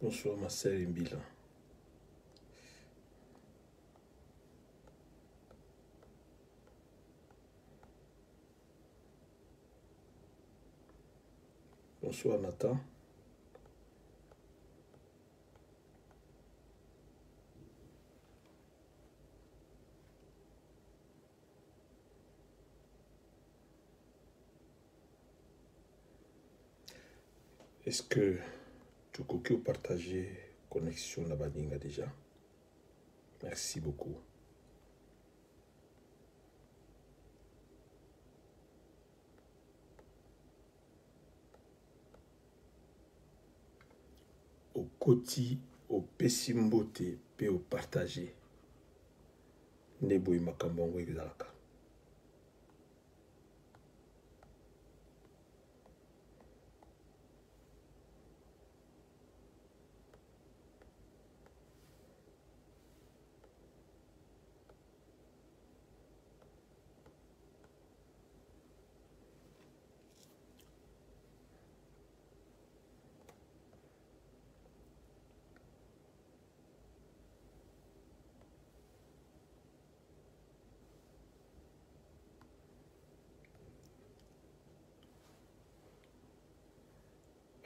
Bonsoir Marcel Mbila. Bonsoir Nathan. Est-ce que tu peux partager connexion na baninga déjà? Merci beaucoup. Au koti, au pesimbote, pe au partager. Nebo imakambongo exalaka.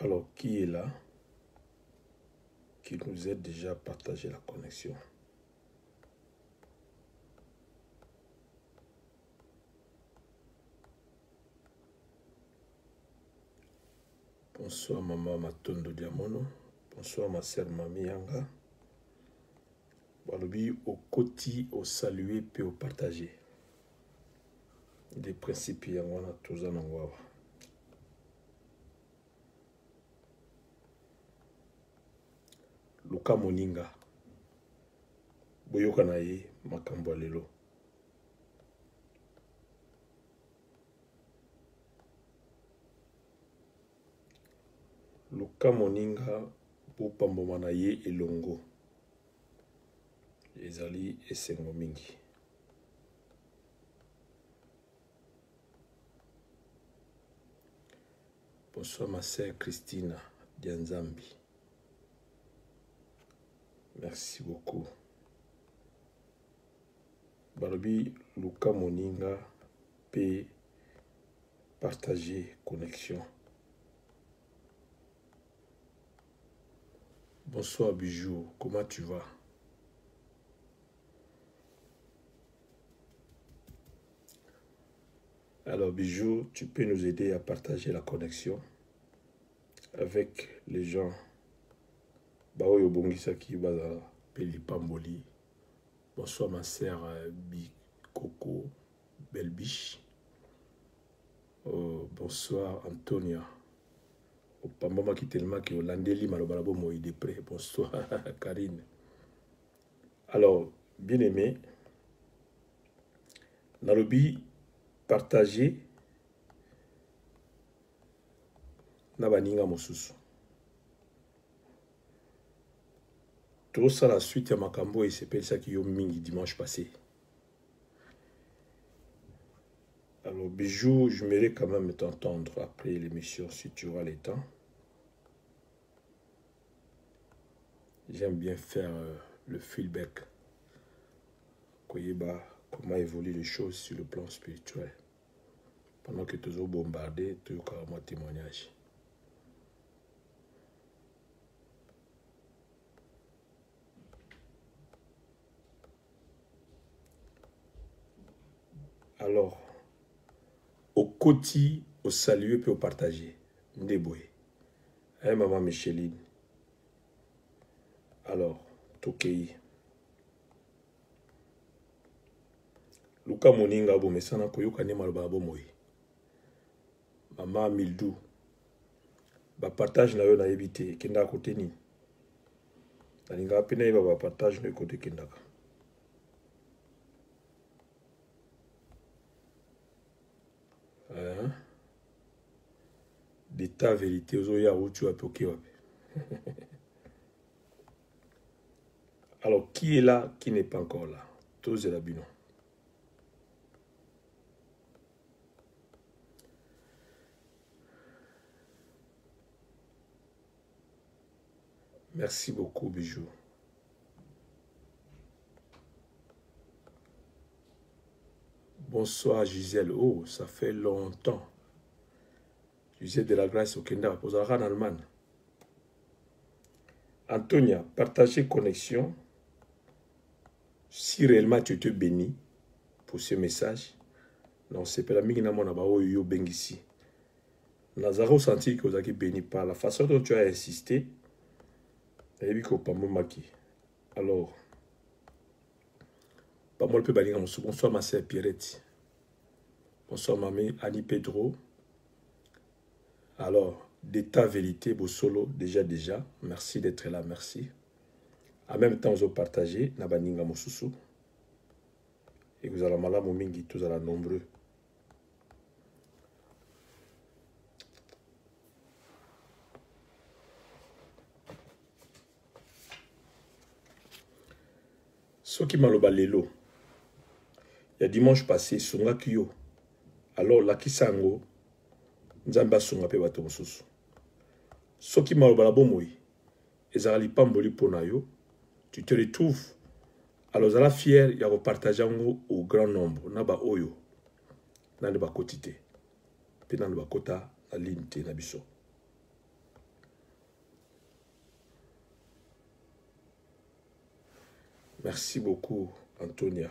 Alors, qui est là? Qui nous aide déjà à partager la connexion? Bonsoir maman Matondo Diamono. Bonsoir ma sœur Mami Yanga. Balobi au koti, au saluer, puis au partager. Des principes yangwana toza nangwawa. Luka Moninga. Boyoka na ye makambo lelo. Luka Moninga bopamboma na ye elongo. Ezali esengo mingi. Bonsoir ma sœur Christina Dianzambi. Merci beaucoup. Balobi Luka Moninga peut partager connexion. Bonsoir Bijou, comment tu vas? Alors Bijou, tu peux nous aider à partager la connexion avec les gens. Baoyo Bongisaki Baza Peli Pamboli. Bonsoir ma sœur Bikoko Belbiche. Bonsoir Antonia. Pambama qui tellement que Landeli Malobalabo Moïde près. Bonsoir Karine. Alors, bien aimé, Nalobi partager Nabaninga Mosusu. Tout ça la suite à Makambo et c'est ça qui ont mis dimanche passé. Alors Bijou, je m'aimerais quand même t'entendre après l'émission si tu auras le temps. J'aime bien faire le feedback. Comment évoluent les choses sur le plan spirituel. Pendant que tu es bombardé, tu as carrément témoignage. Alors, au quotidien, au saluer puis au partager. Ndeboué. Hey, maman Micheline. Alors, Tokei. Luka Moninga bo mesana koyoka ne maloba bo moyi. Maman Mildou. Ba partage na yo na ebité kenda côté ni. Nalinga pena iba ba partage na côté kenda. D'état vérité aux oya où tu as toqué. Alors, qui est là, qui n'est pas encore là? Tous la bino. Merci beaucoup, Bijou. Bonsoir, Gisèle. Oh, ça fait longtemps. Gisèle de la Grâce au Kenya, pour en Allemagne. Antonia, partagez connexion. Si réellement tu te bénis pour ce message, non, c'est pas la mine mon abao yo bengisi. Nazaro senti que vous avez béni par la façon dont tu as insisté. Et puis pas maki. Alors, pas moi le peu balinga mon bonsoir ma sœur Pierrette. Bonsoir mamie Annie Pedro. Alors, d'état vérité Bosolo déjà. Merci d'être là, merci. En même temps, vous partagez Nabaninga Mosusu. Et vous allez malade mingi, tous allez nombreux. Ce qui m'a le balelo. Il y a dimanche passé, Sunga Kyo. Alors, la Kisango, Nzamba Sunga pe bato Mosusu. Ce qui m'a le balabomoi. Et allez pamboli ponayo. Tu te retrouves. Alors, à fier, il y a repartagé au grand nombre. Naba Oyo. Nande ba kotite. Pe nande ba kota la linte nabiso. Merci beaucoup, Antonia.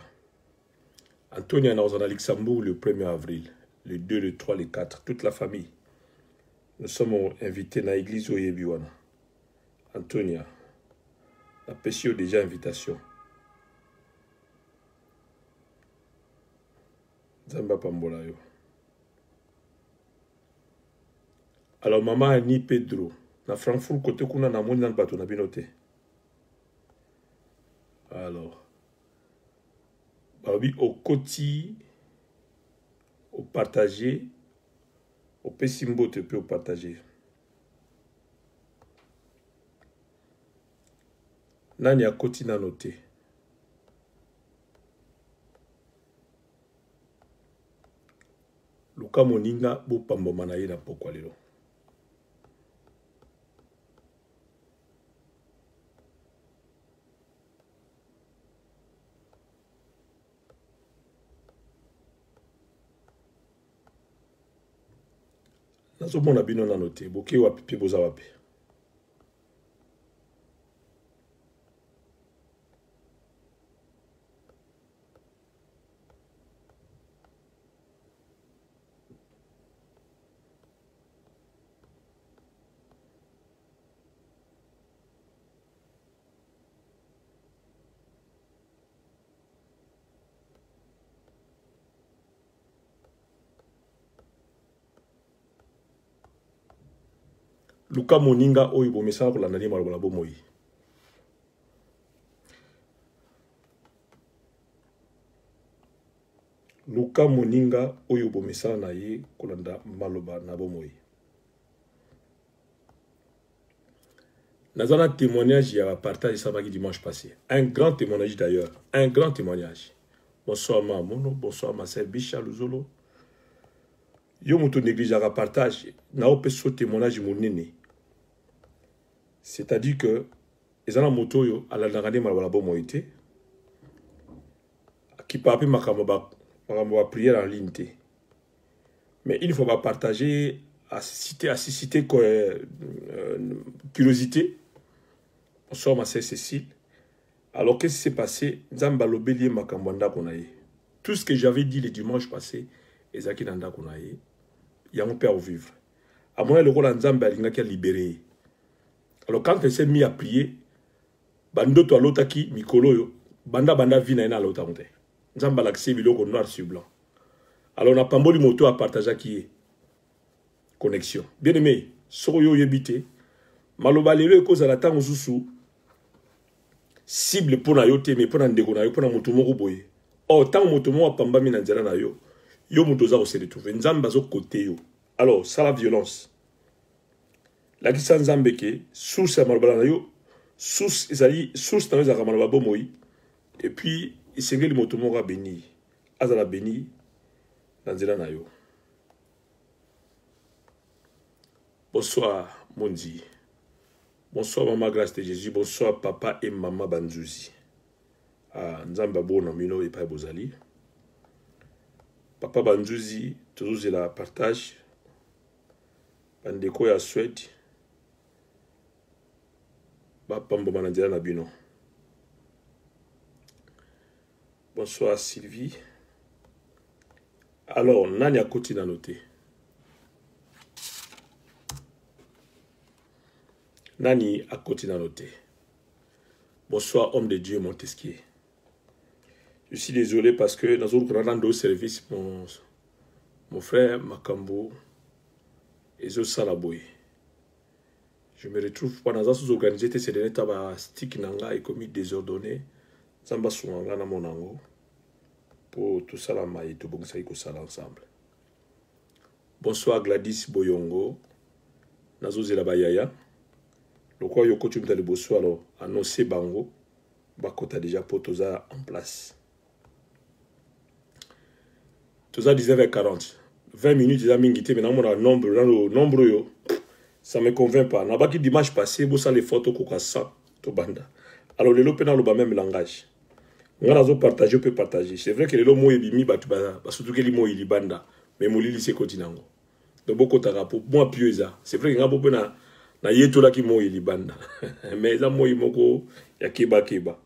Antonia est dans Luxembourg le 1er avril. Le 2, le 3, le 4. Toute la famille. Nous sommes invités dans l'église Oyebiwana. Antonia. La PCO déjà invitation. Zamba Pambola yo. Alors maman Annie Pedro. Na Frankfurt côté kuna na moni nan bato na binote. Alors. Babi au côté au partager au pessimbo te peut au partager. Nani a côté na noté. Luka moninga bo pambo manaye na pokwa lelo. Nazo mona bino na noté, boke wapi pe boza wapi. Luka moninga oyo bomesana ko landa ni maloba bomoi. Luka moninga oyo bomesana na ye ko landa maloba na bomoi. Nazana témoignage ya partage samaki dimanche passé. Un grand témoignage d'ailleurs, un grand témoignage. Bonsoir ma mono, bonsoir ma sœur Bicha Luzolo. Yo moto négligera partage na opeso témoignage monene. C'est-à-dire que les gens moto yo ala ngane malwala bomo été qui papi makamba prière en ligne. Mais il ne faut pas partager à citer curiosité. Bonsoir ma sœur Cécile. Alors qu'est-ce qui s'est passé? Nzambalobeli makambanda konaye. Tout ce que j'avais dit le dimanche passé, ezaki nanda konaye. Il y a mon père au vivre. À mon avis, le rôle Nzamba qui a libéré. Alors quand elle s'est mis à prier, bando to alotaki mikolo yo, banda vina ina alota monte. Nzamba l'accès biloko noir sur blanc. Alors on a pamboli moto à partager qui est connexion. Bien aimé, soyo yebite, maloba lelo cause à la temps osusu cible pour na yote mais pour na ndeko na yo pour na moto moko boye. Oh tant moto mo pamba mi na nzela na yo, yo moto za ko se retrouver. Nzamba zo côté yo. Alors ça la violence. La kisa nzambe ke source ya maloba na yo, source ezali source na yo za maloba bomoi. Et puis il s'engage le moto moko béni. Azala béni na nzela na yo. Bonsoir Mondi. Bonsoir maman Grâce de Jésus. Bonsoir papa et maman Banzuzi. Ah, Nzamba Bona Mino et Papa Bozali. Papa Banzuzi, toujours la partage. Bandeko ya Suède. Papa Mbomanandela Nabino. Bonsoir Sylvie. Alors, Nani a continué à noter. Nani a continué à noter. Bonsoir, homme de Dieu Montesquieu. Je suis désolé parce que dans un grand service, mon frère Makambo et Zosalaboy. Je me retrouve pas dans un organisé, c'est des états stick nanga et commis désordonné. Zamba Souanga na monango. Pour tout ça, la et tout bon, ça y est ensemble. Bonsoir Gladys Boyongo. Nazo Zelabayaya. Le quoi yoko tu me bonsoir alors annoncé bango. Bakota déjà pour tout ça en place. Tout ça 19h40. 20 minutes déjà mingité maintenant on a nombre yo. Ça me convainc pas. N'a pas qui dimanche passé vous ça les photos koka ça to banda. Alors le lopena le même langage. On a partager, on peut partager. C'est vrai que les mots ebimi surtout que les mots il banda mais mon lycée continengo. Donc beaucoup de pour moi pieux ça. C'est vrai que ngabo pena na yeto la ki mo il banda. Mais ça mo imoko ya keba.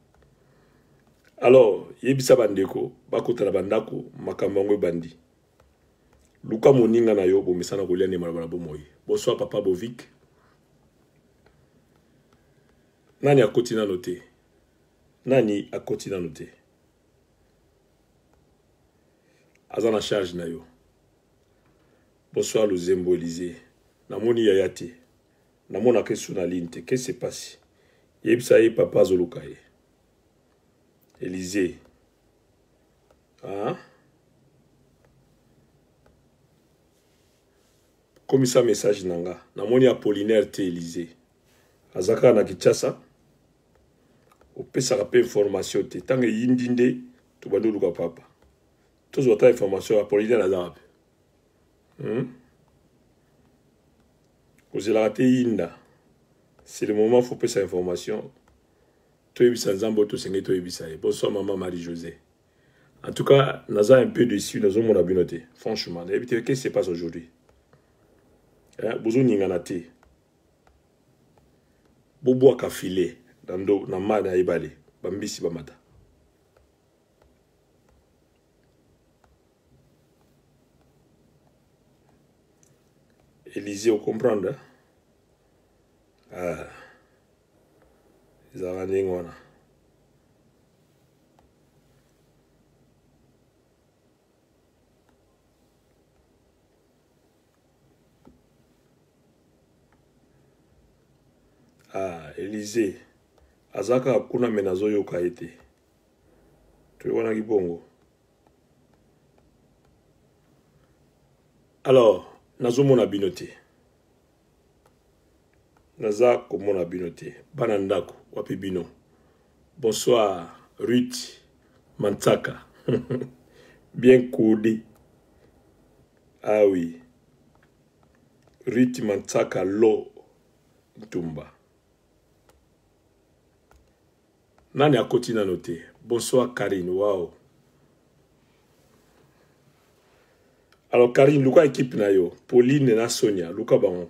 Alors, yebisa bandeko bakota la bandako makambango bandi. Luka moninga na yo bo misana ko liane malabala bo moyi. Bonsoir papa Bovik. Nani a continué à noter? Nani a continué à noter? Azana charge na yo. Bonsoir Luzembo Élysée. Namoni yayate. Namona ke sunalinte. Qu'est-ce qui se passe? Yebisa ye papa Zolukaye. Élysée. Hein? Comme ça message nanga. Namoni Apollinaire te Élysée. Azaka na Kinshasa. Opesa rappel information te. Tange yindinde to bando luka papa. Tous votre information Apollinaire Azarabe. Vous avez raté yinda. C'est le moment où il faut passer information. Bonsoir maman Marie-Josée. En tout cas, nous sommes un peu déçus dans mon abinoté. Franchement, qu'est-ce qui se passe aujourd'hui? Bozo Ninganate. Bobo a filé. Dans na mana ibale. Bambisi bamata. Élysée, vous comprenez? Ah. Ils ont rendu ngona. Ah, Élysée. Azaka kuna menazo yoka ete. Tu wana kibongo. Alors, nazo mona binote. Naza komona binote. Banandako, wapi bino. Bonsoir, Ruth Mantaka. Bien codé. Ah oui. Ruth Mantaka Lo Ntumba. Nani a continué à noter. Bonsoir Karine, wow. Alors Karine, Luka équipe na yo. Pauline et Sonia, Luka Baron.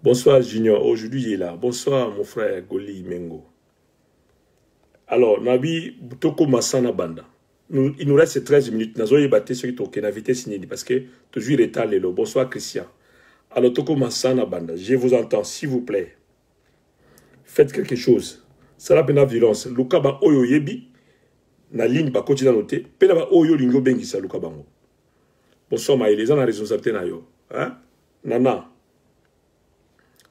Bonsoir Junior, aujourd'hui il est là. Bonsoir mon frère Goli Mengo. Alors, Nabi Toko Masana Banda. Il nous reste 13 minutes. Nous allons battre sur la vitesse inédite parce que toujours il est tard. Bonsoir Christian. Alors, Toko Masana Banda, je vous entends, s'il vous plaît. Faites quelque chose. Ça n'a pas de violence. Lukaba Oyo Yebi, na ligne ba continue à noter. Pena Oyo Lingo Bengisa Lukabango. Bonsoir Maï, les gens ont responsabilité na yo. Hein? Nana.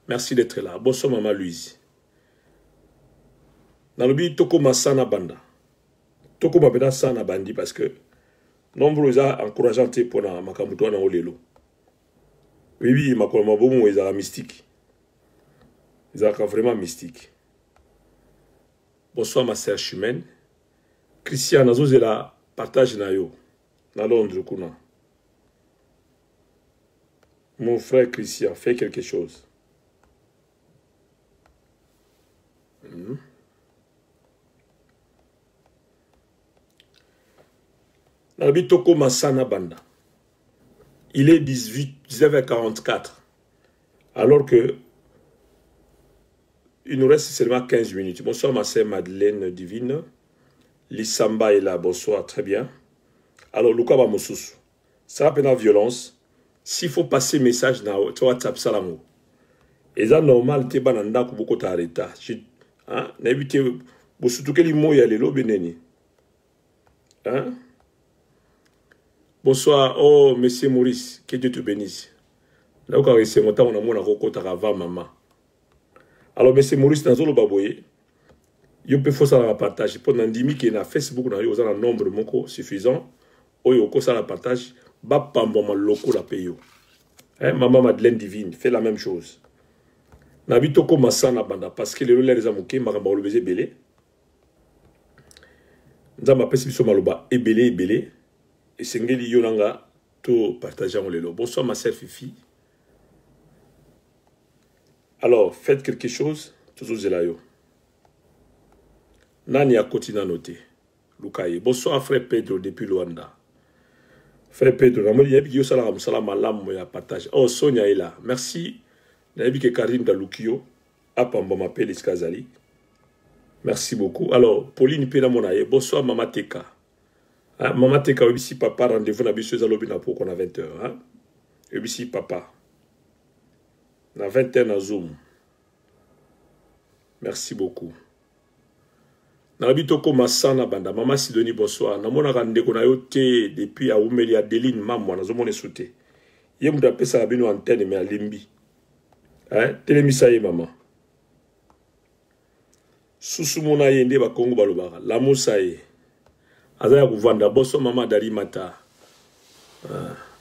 Merci d'être là. Bonsoir Maman Louise. Nalobi Toko Masana Banda. Toko Mabena Sana Bandi parce que nombreux a encourageant pour na makamuto na olelo. Oui, makolo mabomo ils sont mystiques. Ils sont vraiment mystiques. Bonsoir ma sœur Chimène. Christian Nazozela partage na yo na Londres kuna. Mon frère Christian, fais quelque chose. Nabi Toko Masana Banda. Il est 19h44. Alors que il nous reste seulement 15 minutes. Bonsoir ma sœur Madeleine Divine. Lissamba est là. Bonsoir, très bien. Alors, Luka Bamosous. Ça va la violence. S'il faut passer message dans WhatsApp, salamo. Et ça, normal, tu es bananda pour beaucoup t'arrêter. Hein? N'évitez, vous surtout que les mots y a les lobes, hein? Bonsoir, oh, monsieur Maurice, que Dieu te bénisse. Là, où c'est mon temps, on a mon avocot, maman. Alors, monsieur Maurice, dans le baboye, il peut faire ça la partage. Pendant 10 000 qui est na Facebook, on a un nombre moko suffisant. Ou il ça la partage. Ba pamboma loko la payo. Maman Madeleine Divine fait la même chose. Nabito ko masana banda parce que les amuke maramba le baiser belé. Nzamba pesi biso maloba ebelé. Et sengeli yonanga to partager on lelo. Bonsoir ma sœur Fifi. Alors, faites quelque chose, toujours zelayo. Nani a continué noté. Lukaye. Bonsoir frère Pedro depuis Luanda. Frère Pedro, je partage. Oh, Sonia est là. Merci. Je Karine Dalukio. Apamba m'appelle Iskazali. Merci beaucoup. Alors, Pauline Pena Monaye. Bonsoir, Mama Teka. Hein? Mama Teka, ici, papa, rendez-vous na biso zalobina pour qu'on a 20 h. Hein? Ici, papa. Na 20 h na Zoom. Merci beaucoup. Nabito ko masana banda mama Sidonie bonsoir namona rande ko na yote depuis a umeli Adeline mamwa nazomone souté yemu da pesa la bino antenne mais alimbi hein telemisa ye mama susu mona yende ba Kongo balobaka la musa ye azaya kuvanda boso mama Dari Mata.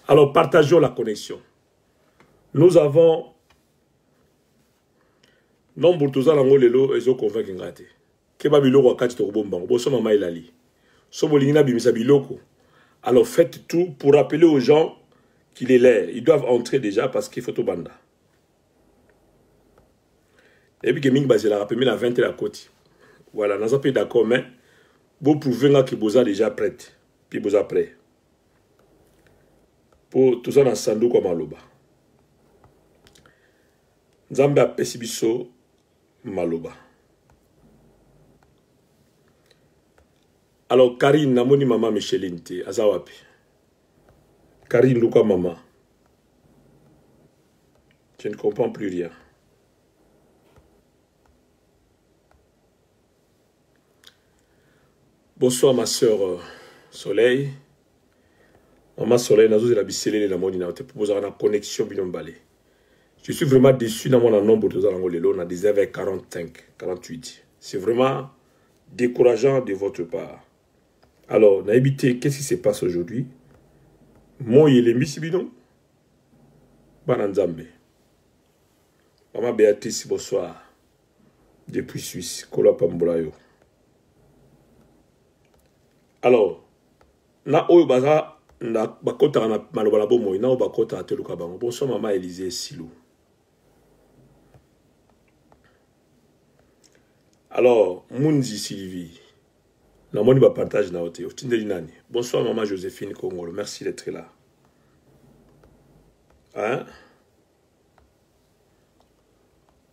Alors partageons la connexion. Nous avons nombre toza lango lelo ezo convaincre ngate Keba biloko wakati tokobombango. Boso mama ilali. So bolingina bimisa biloko. Alors faites tout pour rappeler aux gens qu'il est là. Ils doivent entrer déjà parce qu'il faut tout banda. Et puis que Ming Bazela rappelle la 20 et la côte. Voilà, nous sommes d'accord, mais vous prouvez que vous êtes déjà prêt. Puis vous êtes prêt. Pour tout ça dans Sandou comme Maloba. Zambia Pesibiso Maloba. Alors, Karine, namoni maman Micheline, azawapi. Karine, Luka maman. Je ne comprends plus rien. Bonsoir, ma soeur Soleil. Maman Soleil, nous avons la namoni na te proposer une connexion binombalé. Je suis vraiment déçu dans mon nombre de gens on a des avec 45, 48. C'est vraiment décourageant de votre part. Alors, Naïbité, qu'est-ce qui se passe aujourd'hui? Moi, il est misibidon. Bananzambe. Maman Béatrice, bonsoir. Depuis Suisse, Kola Pambolayo. Alors, na oyo baza na bakota na malobala bomo na bakota ateluka bango. Bonsoir maman Élisée Silou. Alors, Munzi Sylvie. Namoni ba partage na ote. Otindeli nani. Bonsoir maman Joséphine Kongolo. Merci d'être là. Hein?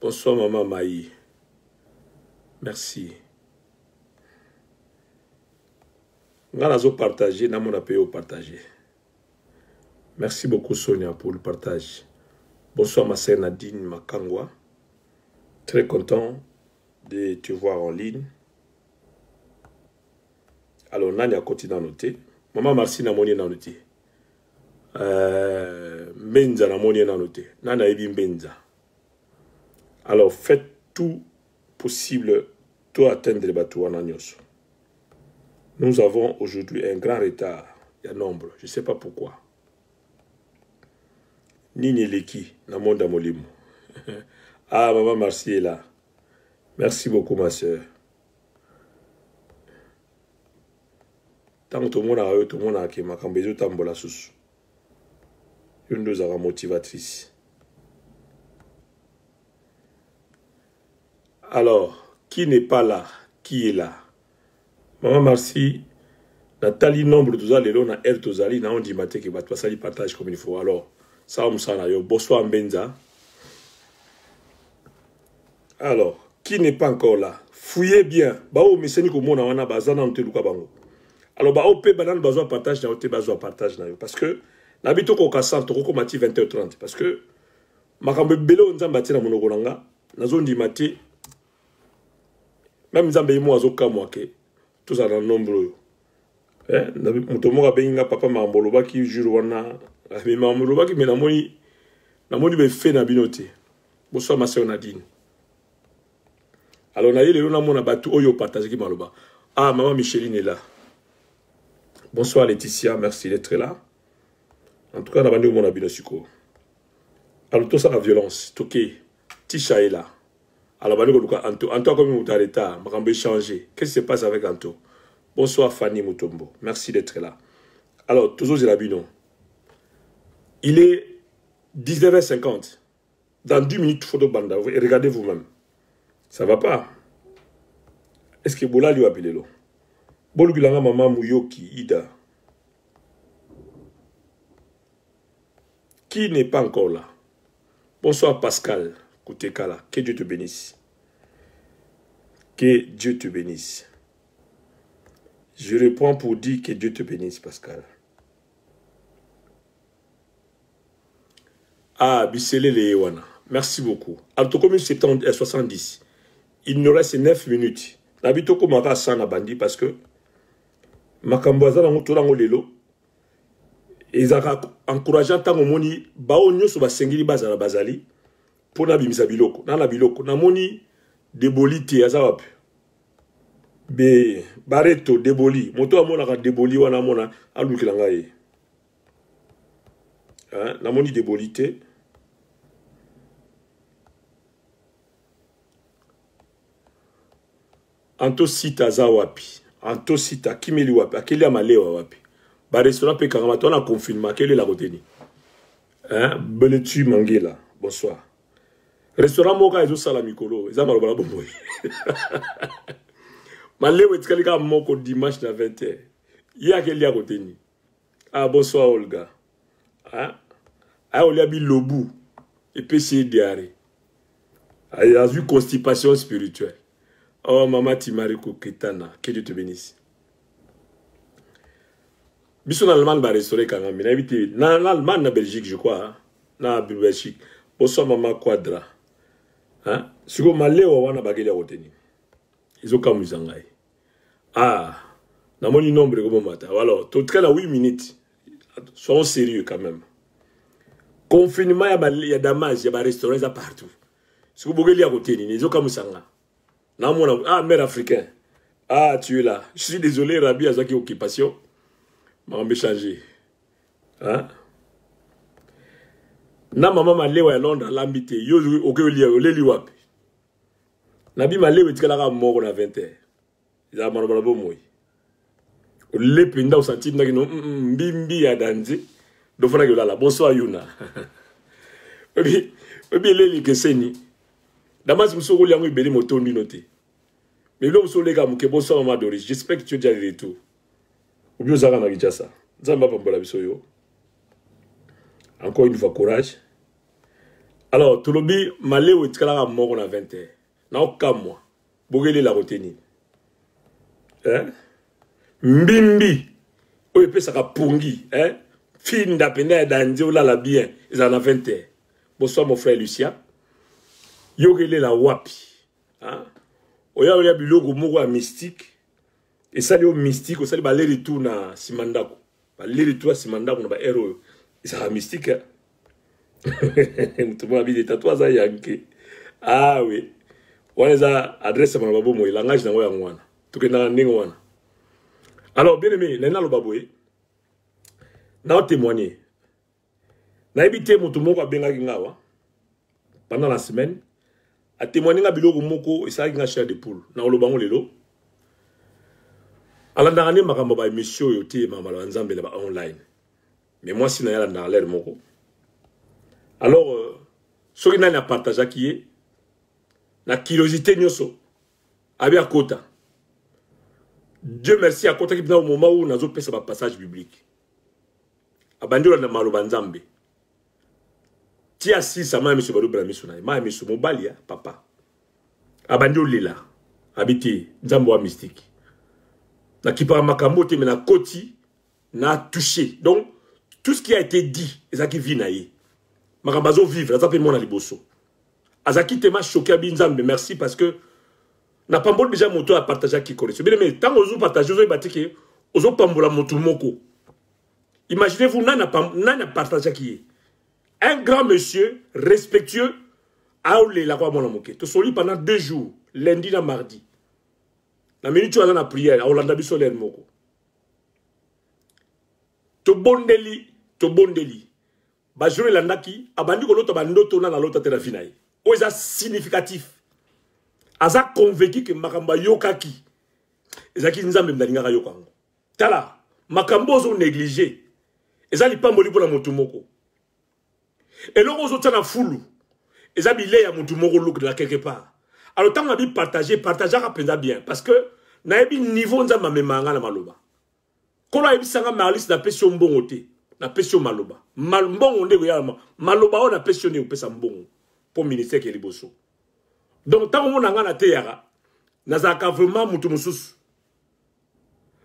Bonsoir maman Maï. Merci. Ngalazo partager, namona payo partager. Merci beaucoup Sonia pour le partage. Bonsoir ma sœur Nadine Makangwa. Très content de te voir en ligne. Alors, Nani a continué à noter. Maman Marcy n'a pas noté. Benza n'a pas noté. Nana Ebi Benza. Alors, faites tout possible pour atteindre les bateaux en Agnos. Nous avons aujourd'hui un grand retard. Il y a nombre. Je ne sais pas pourquoi. Nini Leki, n'a pas Molimo. Ah, maman Marcy est là. Merci beaucoup, ma soeur. Tant que tout le monde a qui m'a cambié tout le sous. Une de nos motivatrices. Alors, Qui n'est pas là? Qui est là? Maman merci. Nathalie nombre de les lots na air tozali na on dit maté que bat ça partage comme il faut. Alors ça on s'en a yo bonsoir Mbenza. Alors qui n'est pas encore là? Fouillez bien. Ba o meseni ko mona wana bazana on te luka bango. Alors ba o pe banane besoin partage na o te besoin partage na yo parce que nabito ko kasant to ko mati 20h30 parce que makambe belo nzamba tina monoko nanga nazo ndi maté même nzambe yimo azoka mwake tout ça dans nombre. Mutomoka benga papa mamboloba ki juru wana mais mamboloba ki namoni be fait na binote bonsoir ma sœur Nadine. Alors na yele na mona batu oyo partager ki maloba. Ah maman Micheline est là. Bonsoir Laetitia, merci d'être là. En tout cas na bandi mon abino siko. Alors tout ça la violence, toké Tisha est là. Alors bandi ko luka Anto comme mutareta, makambe changer. Qu'est-ce qui se passe avec Anto? Bonsoir Fanny Mutombo, merci d'être là. Alors, toujours Zélabino. Il est 19h50. Dans 10 minutes, photo banda. Regardez vous-même. Ça va pas. Est-ce que Bola lui a appelé l'eau? Bolugulanga maman Mouyoki, Ida. Qui n'est pas encore là? Bonsoir Pascal Koutekala. Que Dieu te bénisse. Que Dieu te bénisse. Je réponds pour dire que Dieu te bénisse, Pascal. Ah, Bissele Lewana. Merci beaucoup. Alors, comme 70, il nous reste 9 minutes. N'habitons comme on va bandi parce que Makamboza dans mon lelo. Ils ont encouragé tant que moni baonyo sur basengili bazala bazali pour nabimisa biloko. Na biloko na moni débolité azawap. Be bareto déboli moto amona ka déboli wana mona alukila ngai na moni débolité anto sita za wapi anto sita kimeli wapi akeli amalewa wapi ba restaurant pe karama to na confinement akeli la koteni Beletu Mangela bonsoir restaurant moka ezo sala mikolo eza malobala bomboy Maléo est quelqu'un moko dimanche à 20h. Il y a quelqu'un à côté. Ah, bonsoir Olga. Ah, on a mis le bout. Et puis c'est diarrhée. Ah, il a vu constipation spirituelle. Oh, maman Timariko Ketana. Que Dieu te bénisse. Bisous en Allemagne, va restaurer quand même. En Allemagne, en Belgique, je crois. En Belgique. Bonsoir maman Quadra. Hein? Si vous m'allez au Wana Bageli à côté. Ils ont comme Zangai. Ah, n'a pas nombre comme matin. Alors, tout cas, 8 minutes. Soyons sérieux quand même. Confinement, il y a damage, il y a des restaurants partout. Si vous voulez à côté, ils ont comme Zanga. Ah, mère africain. Ah, tu es là. Je suis désolé, Rabi, à cette occupation. M'a changé. Hein? Na maman m'a lewa à Londres, l'ambité. Yo, ok, le liwap. Nabi malé ou tikala mort na 20h. Ils a manobala bomoy. Le pinda au senti na kino mbimbi ya danzi. Do fana ke la bonsoir Yuna. Obi le li keseni. Damas msoko li yango ibeli motondi noté. Mais l'homme sur les gars muke bonsoir maman Doris. J'espère que tu es déjà de retour. Obi ozaka na kichasa. Nzamba pambola biso yo. Encore une fois courage. Alors, tout le monde malé ou tikala mort na 20h. Na aucun mois. Bogele la reteni. Hein? Mbimbi. Oye pe saka pungi. Hein? Fin d'apena danze ou la bien. Ils en ont 20 ans. Bonsoir mon frère Lucien. Yogele la wapi. Hein? Oya oya bilogo moko mystique. Et ça le mystique. Ça le ba le retour na simandako. Ba le retour simandako na ba héros. Ça mystique. Tout le monde a des tatouages à yanké. Ah oui. On les a adressé à mon babou, il langage dans le monde. Tout est dans le monde. Alors, bien aimé, nous avons le babou. Nous avons témoigné. Nous avons évité mon tour pendant la semaine. A témoigné à Biloko Moko et ça a une chair de poule. Nous avons le babou lelo. Alors, nous avons une émission online. Mais moi, si nous avons l'air Moko. Alors, ce qui n'a pas partagé qui est. La curiosité nyoso Abi à Kota. Dieu merci à Kota qui au moment où nous avons fait ce passage biblique. Abandon na maloba nzambe. Ti assis sama monsieur Badou Brami Sunai. Ma monsieur Mobalia papa. Abandon lela. Habité nzambo wa mystique. Na kipa makambo te mena koti na touché. Donc tout ce qui a été dit, ezaki vi na ye. Makambazo vivre, ça peut mon liboso. Azaki tema choqué Nzambe, merci parce que n'a pas déjà moto à partager qui connaît. Mais tant que vous partagez, vous avez ozo pambola moto moko. Imaginez-vous, n'a partagé qui est. Un grand monsieur, respectueux, a oulé la quoi mon amoké. Tu soli pendant 2 jours, lundi et mardi. La minute où on a la prière, on l'a biso l'air moko. To bondeli. Ba jure landaki, abandi ko loto bandoto na lota te la finaye. O eza significatif. Aza convaincu que makamba yokaki. Ezaki nzambe mdalingaka yokango. Tala, makambo zo négligé. Eza li pamboli pour la motu moko. Et l'on ozo tana fulu. Eza bile ya motu moko look de la quelque part. Alors tant que partager penza bien parce que na ebi niveau nzamba memanga na maloba. Kola ebi sanga malis na pesio mbongo te. Na pesio maloba. Mbongo ndeko ya maloba o na pesio ne pesa mbongo pour ministère ke liboso. Donc tant que na te yara nazaka vraiment mutu mususu.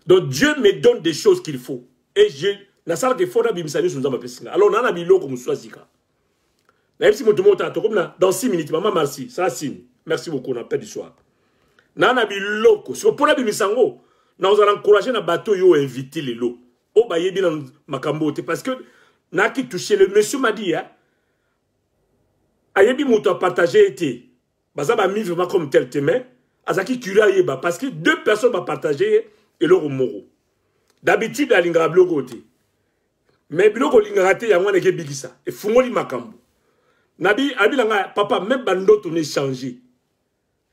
Donc Dieu me donne des choses qu'il faut et je na sala ke fona bimisani sunza mapesinga. Alors nana biloko muswazika. Na ebi si mutu mota to comme dans 6 minutes maman merci ça signe. Merci beaucoup na paix du soir. Nana biloko so pour la bimisango. Nous allons encourager na bateau yo inviter les lots. Oh bah yebi na makambo te parce que na qui touché le monsieur m'a dit hein. Ayebi moto a partagé été. Baza ba mis vraiment comme tel témoin. Azaki cura yeba parce que 2 personnes va partager et le moro. D'habitude à lingara bloco te. Mais biloko lingara te yango na ke bigisa et fungoli makambo. Nabi abilanga papa même bandoto ne changé.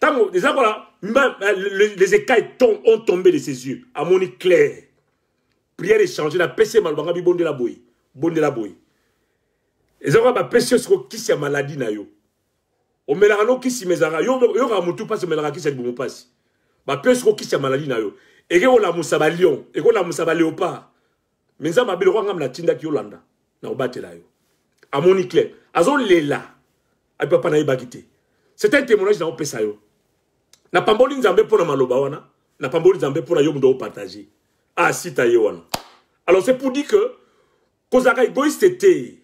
Tango, déjà voilà, les écailles ont tombé de ses yeux. À mon clair. Prière échangée, la PC malbanga bi bonde la boy. Bonde la boy. Et ça va PC sur qui c'est maladie na yo. O melano qui si mezara yo ra mutu passe melana qui c'est bon passe. Ba PC sur qui c'est maladie na yo. Et que on la musaba lion, et qu'on la musaba léopard. Mais ça m'a bilo ngam na tinda ki Yolanda. Na obatela yo. À mon clair. Azon lela. A papa na ibakité. C'est un témoignage dans pesa yo. Na pamboli nzambe pour maloba wana, na pamboli nzambe pour yo mdo partager. Ah si ta wana. Alors c'est pour dire que kozaka égoïste était.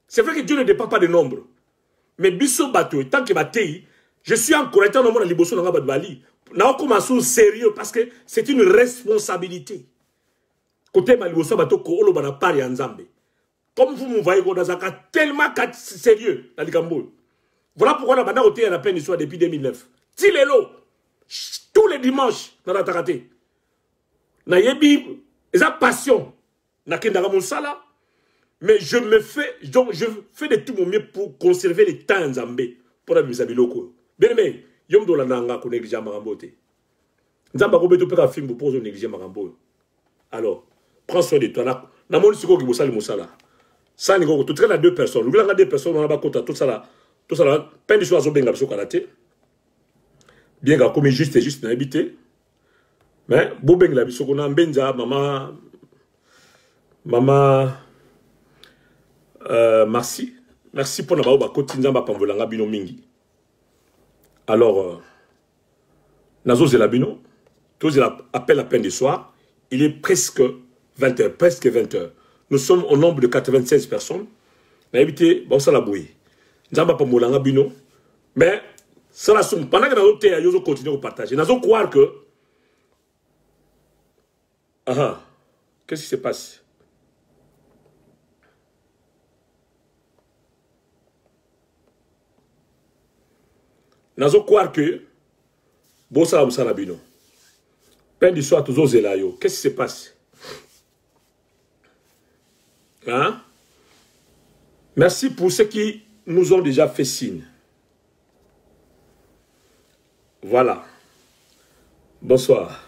C'est vrai que Dieu ne dépend pas de nombre. Mais biso bato tant que batei, je suis encouragé dans mon liboso na badbali. Na commençons sérieux parce que c'est une responsabilité. Côté maliboso bato ko olo bana pari nzambe. Comme vous me voyez dans un cas tellement sérieux dans Likambo. Voilà pourquoi la banda côté à la peine soit depuis 2009. Tilelo, tous les dimanches, dans la Taraté. Na yebi, esa passion. Na kendara mon sala. Mais je fais de tout mon mieux pour conserver les temps nzambe. Pour la misabi loko. Bien aimé, yom do la nanga ko négliger marambote. Nzamba ko beto peka film pour négliger marambo. Alors, prends soin de toi. Na mon siko ki bosali mosala. Ça ni ko tout train à 2 personnes. Lugula 2 personnes on ba kota tout ça là. Tout ça là, peine de choix benga biso karaté. Bien que comme juste n'a habité. Mais bobeng la biso kona benza maman merci pour n'avoir ba kotinza ba pambolanga bino mingi. Alors nazo zela bino, tous appel à peine de soir, il est presque 20h, presque 20h. Nous sommes au nombre de 96 personnes. Na habité bon ça la bouille. Nzamba pambolanga bino. Mais ça la somme pendant que nous allons continuer à partager. Nous allons croire que qu'est-ce qui se passe? Nous allons croire que bon ça la bino. Peine d'histoire tous os yo. Qu'est-ce qui se passe? Hein? Merci pour ceux qui nous ont déjà fait signe. Voilà. Bonsoir.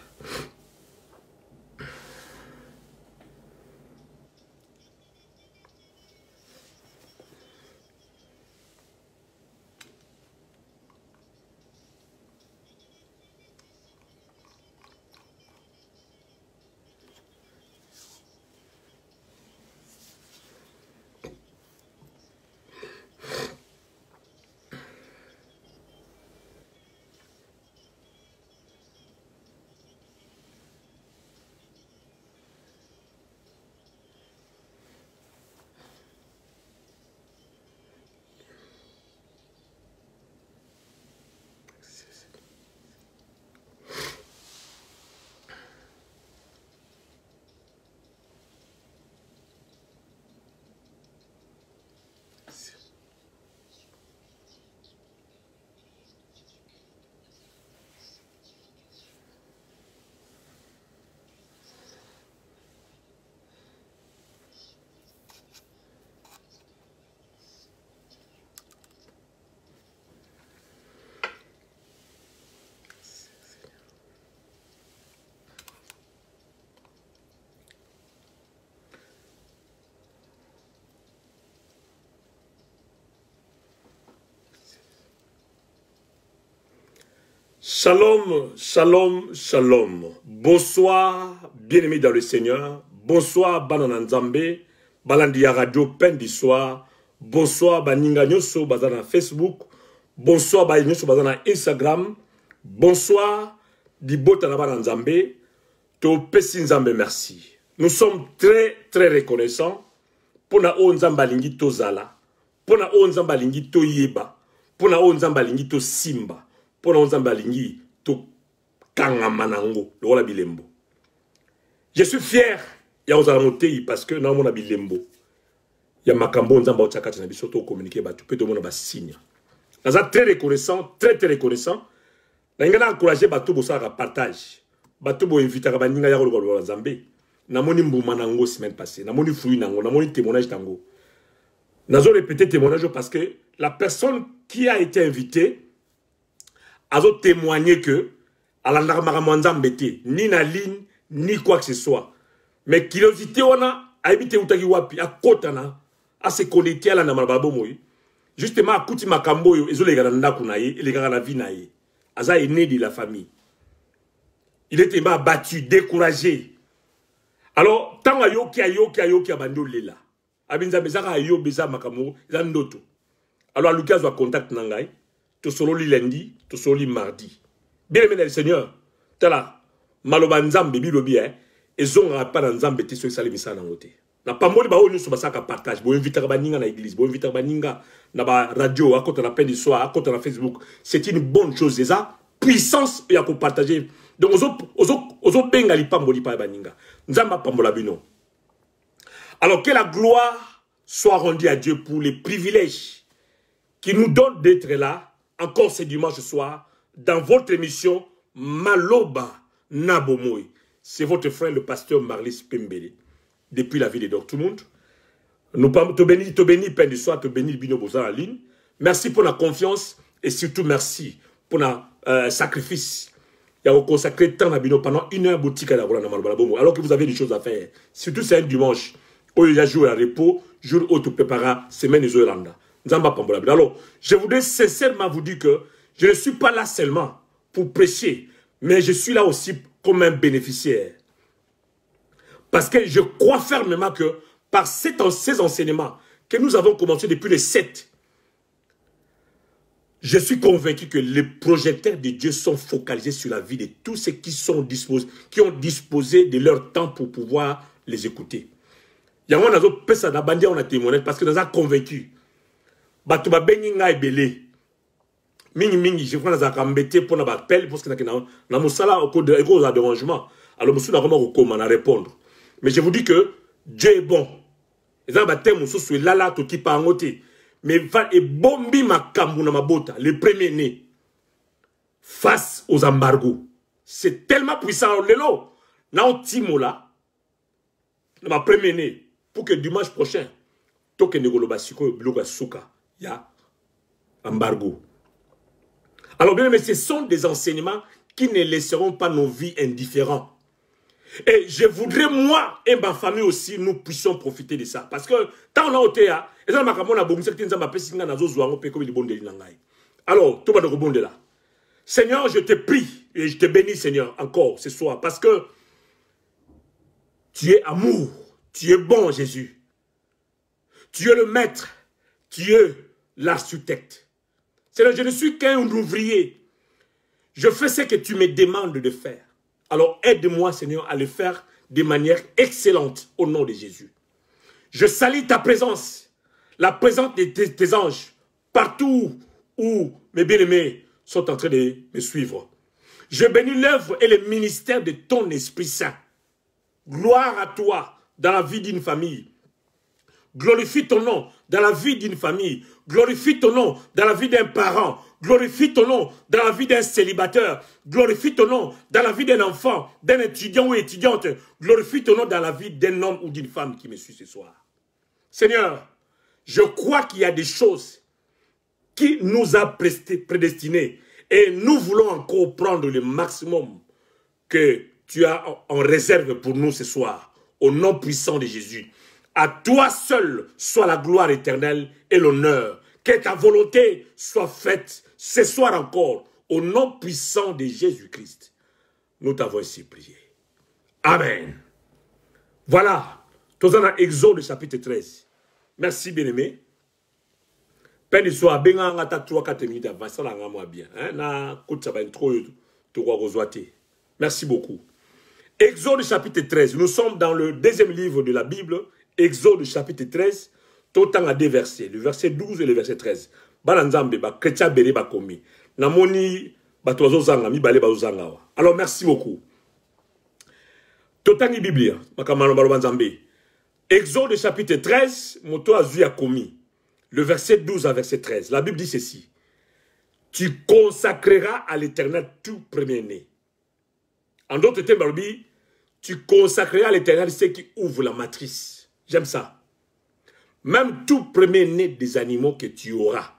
Shalom, shalom, shalom. Bonsoir, bien-aimés dans le Seigneur. Bonsoir, Banana Nzambe. Balandia Radio, peine du soir. Bonsoir, Baninga Nyoso, Bazana Facebook. Bonsoir, Baninga Nyoso, Bazana Instagram. Bonsoir, Dibota Nabana Nzambe. To Pessi Nzambe, merci. Nous sommes très, très reconnaissants. Pour na o Nzamba lingi to zala. Pour na o Nzamba lingi to yeba. Pour na o Nzamba lingi to simba. Pour na o Nzamba lingi to kangamanango. Le wala bilembo. Je suis fier. Ya ozala motei parce que na mona bilembo. Ya makambo Nzamba otchakati na bisoto communiquer ba tu peux demander ba signe. Naza très reconnaissant, très reconnaissant. Na ngana encourager ba to bosaka partage. Ba to bo inviter ba ninga ya ko Nzambe. Namoni mbuma nango semaine passée, namoni fruit nango, namoni témoignage nango. Nazo répété témoignage parce que la personne qui a été invitée a témoigné que à la Nzambete, ni na ligne, ni quoi que ce soit. Mais curiosité on a habité utaki wapi, a kotana, a se connecter à la namalbabo moi. Justement à kuti makambo yo, ezo les gars ndaku na ye, les gars na vie na ye. Aza est né de la famille. Il était battu, découragé. Alors, tant que yoki a bando lela. Abinza bezaka ayo beza makamo, zandoto. Alors, Lucas va contact nangai. To solo li lundi, to solo li mardi. Bien aimé le Seigneur. Tala, maloba nzambe bilobi et zonga pas nzambe te so sali misana ngote. Na pamboli ba o nyuso basaka partage, bo inviter ba ninga na église, bo inviter ba ninga na ba radio, à côté na peine du soir, à côté na Facebook. C'est une bonne chose déjà. Puissance ya ko partager. Donc ozo bengali pamboli pa baninga. Nzamba pambola bino. Alors que la gloire soit rendue à Dieu pour les privilèges qui nous donne d'être là encore ce dimanche soir dans votre émission Maloba Nabomoy. C'est votre frère le pasteur Marlis Pembele depuis la ville de Dortmund. Nous te bénis peine du soir, te bénis bino boza en ligne. Merci pour la confiance et surtout merci pour le sacrifice. Il y a consacré temps à Bino pendant 1 heure boutique à la alors que vous avez des choses à faire. Surtout c'est un dimanche où il y a jour à repos, jour où tu prépares semaine des Irlanda. Alors, je voudrais sincèrement vous dire que je ne suis pas là seulement pour prêcher, mais je suis là aussi comme un bénéficiaire. Parce que je crois fermement que par ces enseignements que nous avons commencé depuis les 7, je suis convaincu que les projecteurs de Dieu sont focalisés sur la vie de tous ceux qui ont disposé de leur temps pour pouvoir les écouter. Il y a un personne qui a témoigné parce que nous avons convaincu. Batuba Beninga et Belé. Mingi, je crois que nous avons embêté pour nous appeler parce que nous avons sala au cours de dérangement. Alors nous avons vraiment à répondre. Mais je vous dis que Dieu est bon. Les gens sont là là tout qui part en côté. Mais et bombi makambu na mabota, le premier né, face aux embargos. C'est tellement puissant. Lelo, na on timo là, ma premier né, pour que dimanche prochain, toke negolo basiko, bloga souka, ya embargo. Alors bien, mais ce sont des enseignements qui ne laisseront pas nos vies indifférents. Et je voudrais, moi et ma famille aussi, nous puissions profiter de ça. Parce que, tant on a été là, alors, tout va de rebondir là. Seigneur, je te prie et je te bénis, Seigneur, encore ce soir. Parce que tu es amour, tu es bon, Jésus. Tu es le maître, tu es l'architecte. Seigneur, je ne suis qu'un ouvrier. Je fais ce que tu me demandes de faire. Alors aide-moi, Seigneur, à le faire de manière excellente au nom de Jésus. Je salue ta présence, la présence de tes anges, partout où mes bien-aimés sont en train de me suivre. Je bénis l'œuvre et le ministère de ton Esprit Saint. Gloire à toi dans la vie d'une famille. Glorifie ton nom dans la vie d'une famille. Glorifie ton nom dans la vie d'un parent. Glorifie ton nom dans la vie d'un célibataire. Glorifie ton nom dans la vie d'un enfant, d'un étudiant ou étudiante. Glorifie ton nom dans la vie d'un homme ou d'une femme qui me suit ce soir. Seigneur, je crois qu'il y a des choses qui nous a prédestinés et nous voulons encore prendre le maximum que tu as en réserve pour nous ce soir. Au nom puissant de Jésus. À toi seul soit la gloire éternelle et l'honneur. Que ta volonté soit faite ce soir encore. Au nom puissant de Jésus-Christ, nous t'avons ainsi prié. Amen. Voilà. Tous dans Exode chapitre 13. Merci, bien-aimé. Peine de soi, ben en atta 3-4 minutes avant, ça l'a moi bien. Na côté ça va être trop merci beaucoup. Exode chapitre 13. Nous sommes dans le deuxième livre de la Bible. Exode chapitre 13. Tout temps à deux versets. Le verset 12 et le verset 13. Balanzambe, ba chrétien béré ba komi. Namoni ba tozo zanga mi balé ba zanga. Alors merci beaucoup. Tout temps ni Biblia. Makamano balobanzambe. Exode chapitre 13. Moto azu a commis. Le verset 12 à verset 13. La Bible dit ceci. Tu consacreras à l'Éternel tout premier-né. En d'autres termes, tu consacreras à l'Éternel ce qui ouvre la matrice. J'aime ça. Même tout premier-né des animaux que tu auras.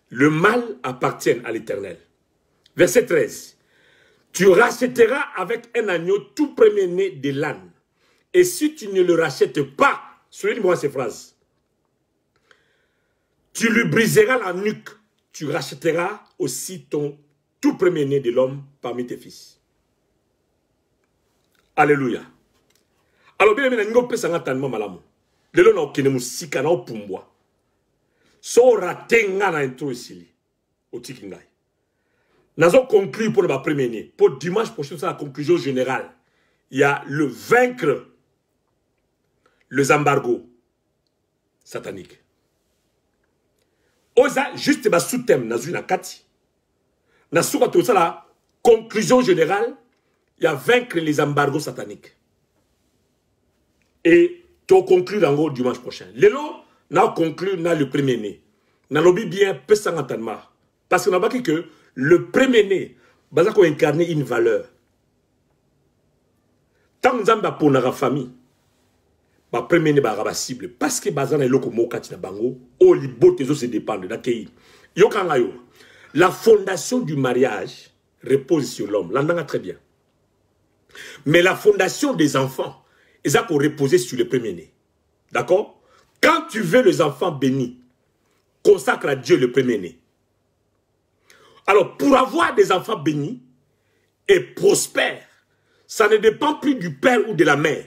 Le mâle appartient à l'Éternel. Verset 13. Tu rachèteras avec un agneau tout premier-né de l'âne. Et si tu ne le rachètes pas, souligne-moi ces phrases. Tu lui briseras la nuque. Tu rachèteras aussi ton tout premier-né de l'homme parmi tes fils. Alléluia. Alors, bien aimé, nous avons tellement malamu. Le long na okene musika na opumbwa. So ratenga na intro ici. Au tikingai. Nous avons conclu pour le premier-né. Pour dimanche prochain, c'est la conclusion générale. Il y a le vaincre les embargos sataniques. Oza juste ba sous-thème na zuna kati. Na souka to ça la conclusion générale, il y a vaincre les embargos sataniques. Et tu conclus dans le dimanche prochain. Lelo na conclu na le premier-né. Na lobi bien pesang entanma parce que na baki que le premier-né baza ko incarner une valeur. Tant nzamba pour na famille. Ba premier ne ba cible parce que bazana eloko mokati na bango o libote zo se dépendre d'accueillir yo kanga yo la fondation du mariage repose sur l'homme l'andanga très bien mais la fondation des enfants ils a pour reposer sur le premier-né. D'accord? Quand tu veux les enfants bénis, consacre à Dieu le premier-né. Alors pour avoir des enfants bénis et prospères, ça ne dépend plus du père ou de la mère.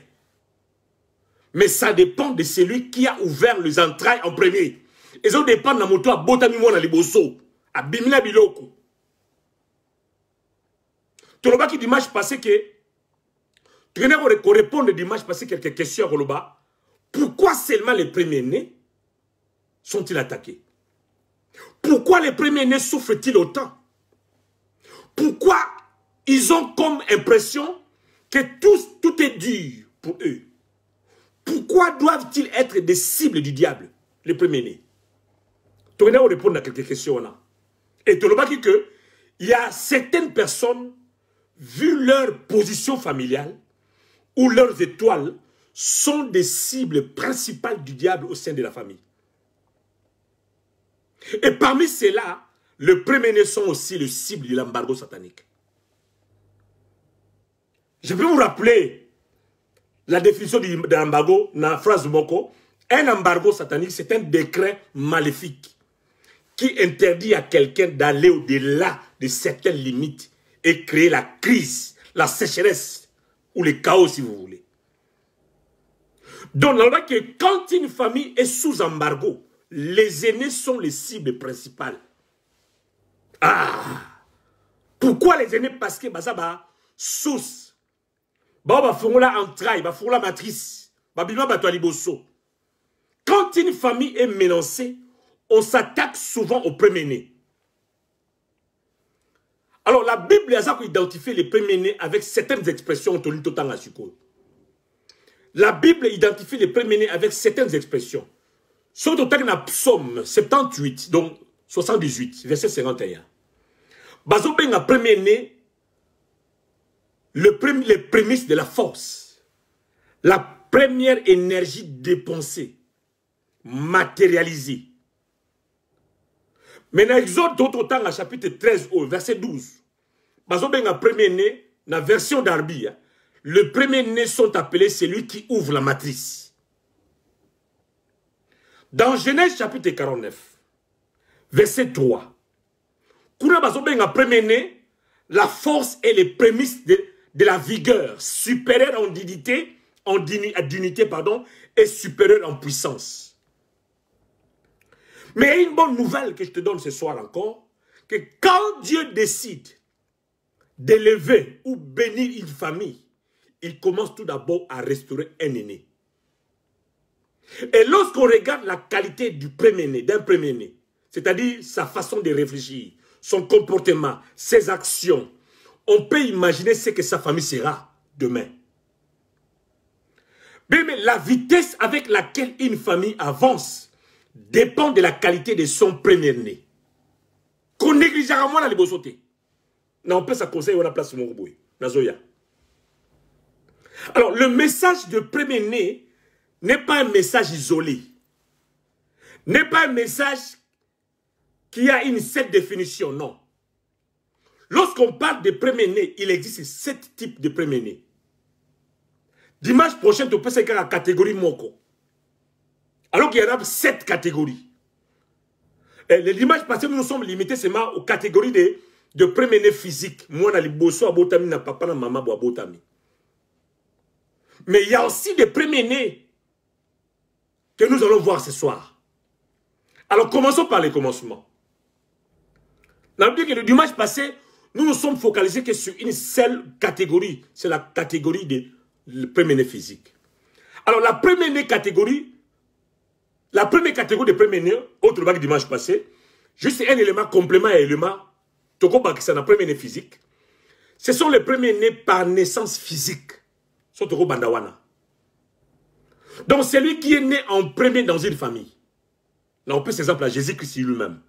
Mais ça dépend de celui qui a ouvert les entrailles en premier. Et ça dépend de la moto à botami mona liboso, à bimila biloko. Tu vois qui dimanche passé que tu viens de répondre dimanche passé quelques questions Roloba. Pourquoi seulement les premiers-nés sont-ils attaqués? Pourquoi les premiers-nés souffrent-ils autant? Pourquoi ils ont comme impression que tout est dur pour eux? Pourquoi doivent-ils être des cibles du diable, les premiers-nés? Tu viens de répondre à quelques questions là. Et tu vois que il y a certaines personnes, vu leur position familiale, ou leurs étoiles, sont des cibles principales du diable au sein de la famille. Et parmi ceux-là, les premiers-nés sont aussi les cibles de l'embargo satanique. Je peux vous rappeler la définition de l'embargo dans la phrase de Moko. Un embargo satanique, c'est un décret maléfique qui interdit à quelqu'un d'aller au-delà de certaines limites et créer la crise, la sécheresse ou le chaos si vous voulez. Donc, on voit que quand une famille est sous embargo, les aînés sont les cibles principales. Ah! Pourquoi les aînés? Parce que ça va sous. Bah font la entraille, bah font la matrice, bah bima bah toi liboso. Quand une famille est menacée, on s'attaque souvent au premier-né. Alors la Bible a identifié les premiers-nés avec certaines expressions autour de temps à Suko. La Bible identifie les premiers-nés avec certaines expressions. Sur le temps de Psaume 78, donc 78, verset 51. Bazo ben a premier-né. Les prémices de la force, la première énergie dépensée, matérialisée. Mais dans Exode, d'autres temps, à chapitre 13, au verset 12, le premier-né, dans la version d'Arbi, le premier-né sont appelés celui qui ouvre la matrice. Dans Genèse chapitre 49, verset 3, Kuna bazobenga premier-né, la force et les prémices de la vigueur, supérieure en dignité, pardon, et supérieure en puissance. Mais il y a une bonne nouvelle que je te donne ce soir encore, que quand Dieu décide d'élever ou bénir une famille, il commence tout d'abord à restaurer un aîné. Et lorsqu'on regarde la qualité du premier-né, d'un premier-né, c'est-à-dire sa façon de réfléchir, son comportement, ses actions, on peut imaginer ce que sa famille sera demain. Mais la vitesse avec laquelle une famille avance dépend de la qualité de son premier-né. Qu'on négligera moins dans les beaux-sautés. Non, on peut ça conseiller à la place de mon robot. Alors, le message de premier-né n'est pas un message isolé. N'est pas un message qui a une seule définition, non. Lorsqu'on parle de premier-né, il existe 7 types de premier-né. Dimanche prochain, tu peux faire la catégorie Moko. Alors qu'il y en a 7 catégories. Et le dimanche passé, nous nous sommes limités seulement aux catégories de premier-né physique. Moi, on a les bosso à botami, na papa, na maman, à botami. Mais il y a aussi des premiers-nés que nous allons voir ce soir. Alors, commençons par les commencements. On a dit que le dimanche passé, nous nous sommes focalisés que sur une seule catégorie. C'est la catégorie des premiers-nés physiques. Alors, la première catégorie de premiers-nés, autre bac dimanche passé, juste un élément complément à élément, toko bakisa na premier-né physique. Ce sont les premiers-nés par naissance physique. Sotoko bandawana. Donc, celui qui est né en premier dans une famille. Là, on peut s'exemple à Jésus-Christ lui-même.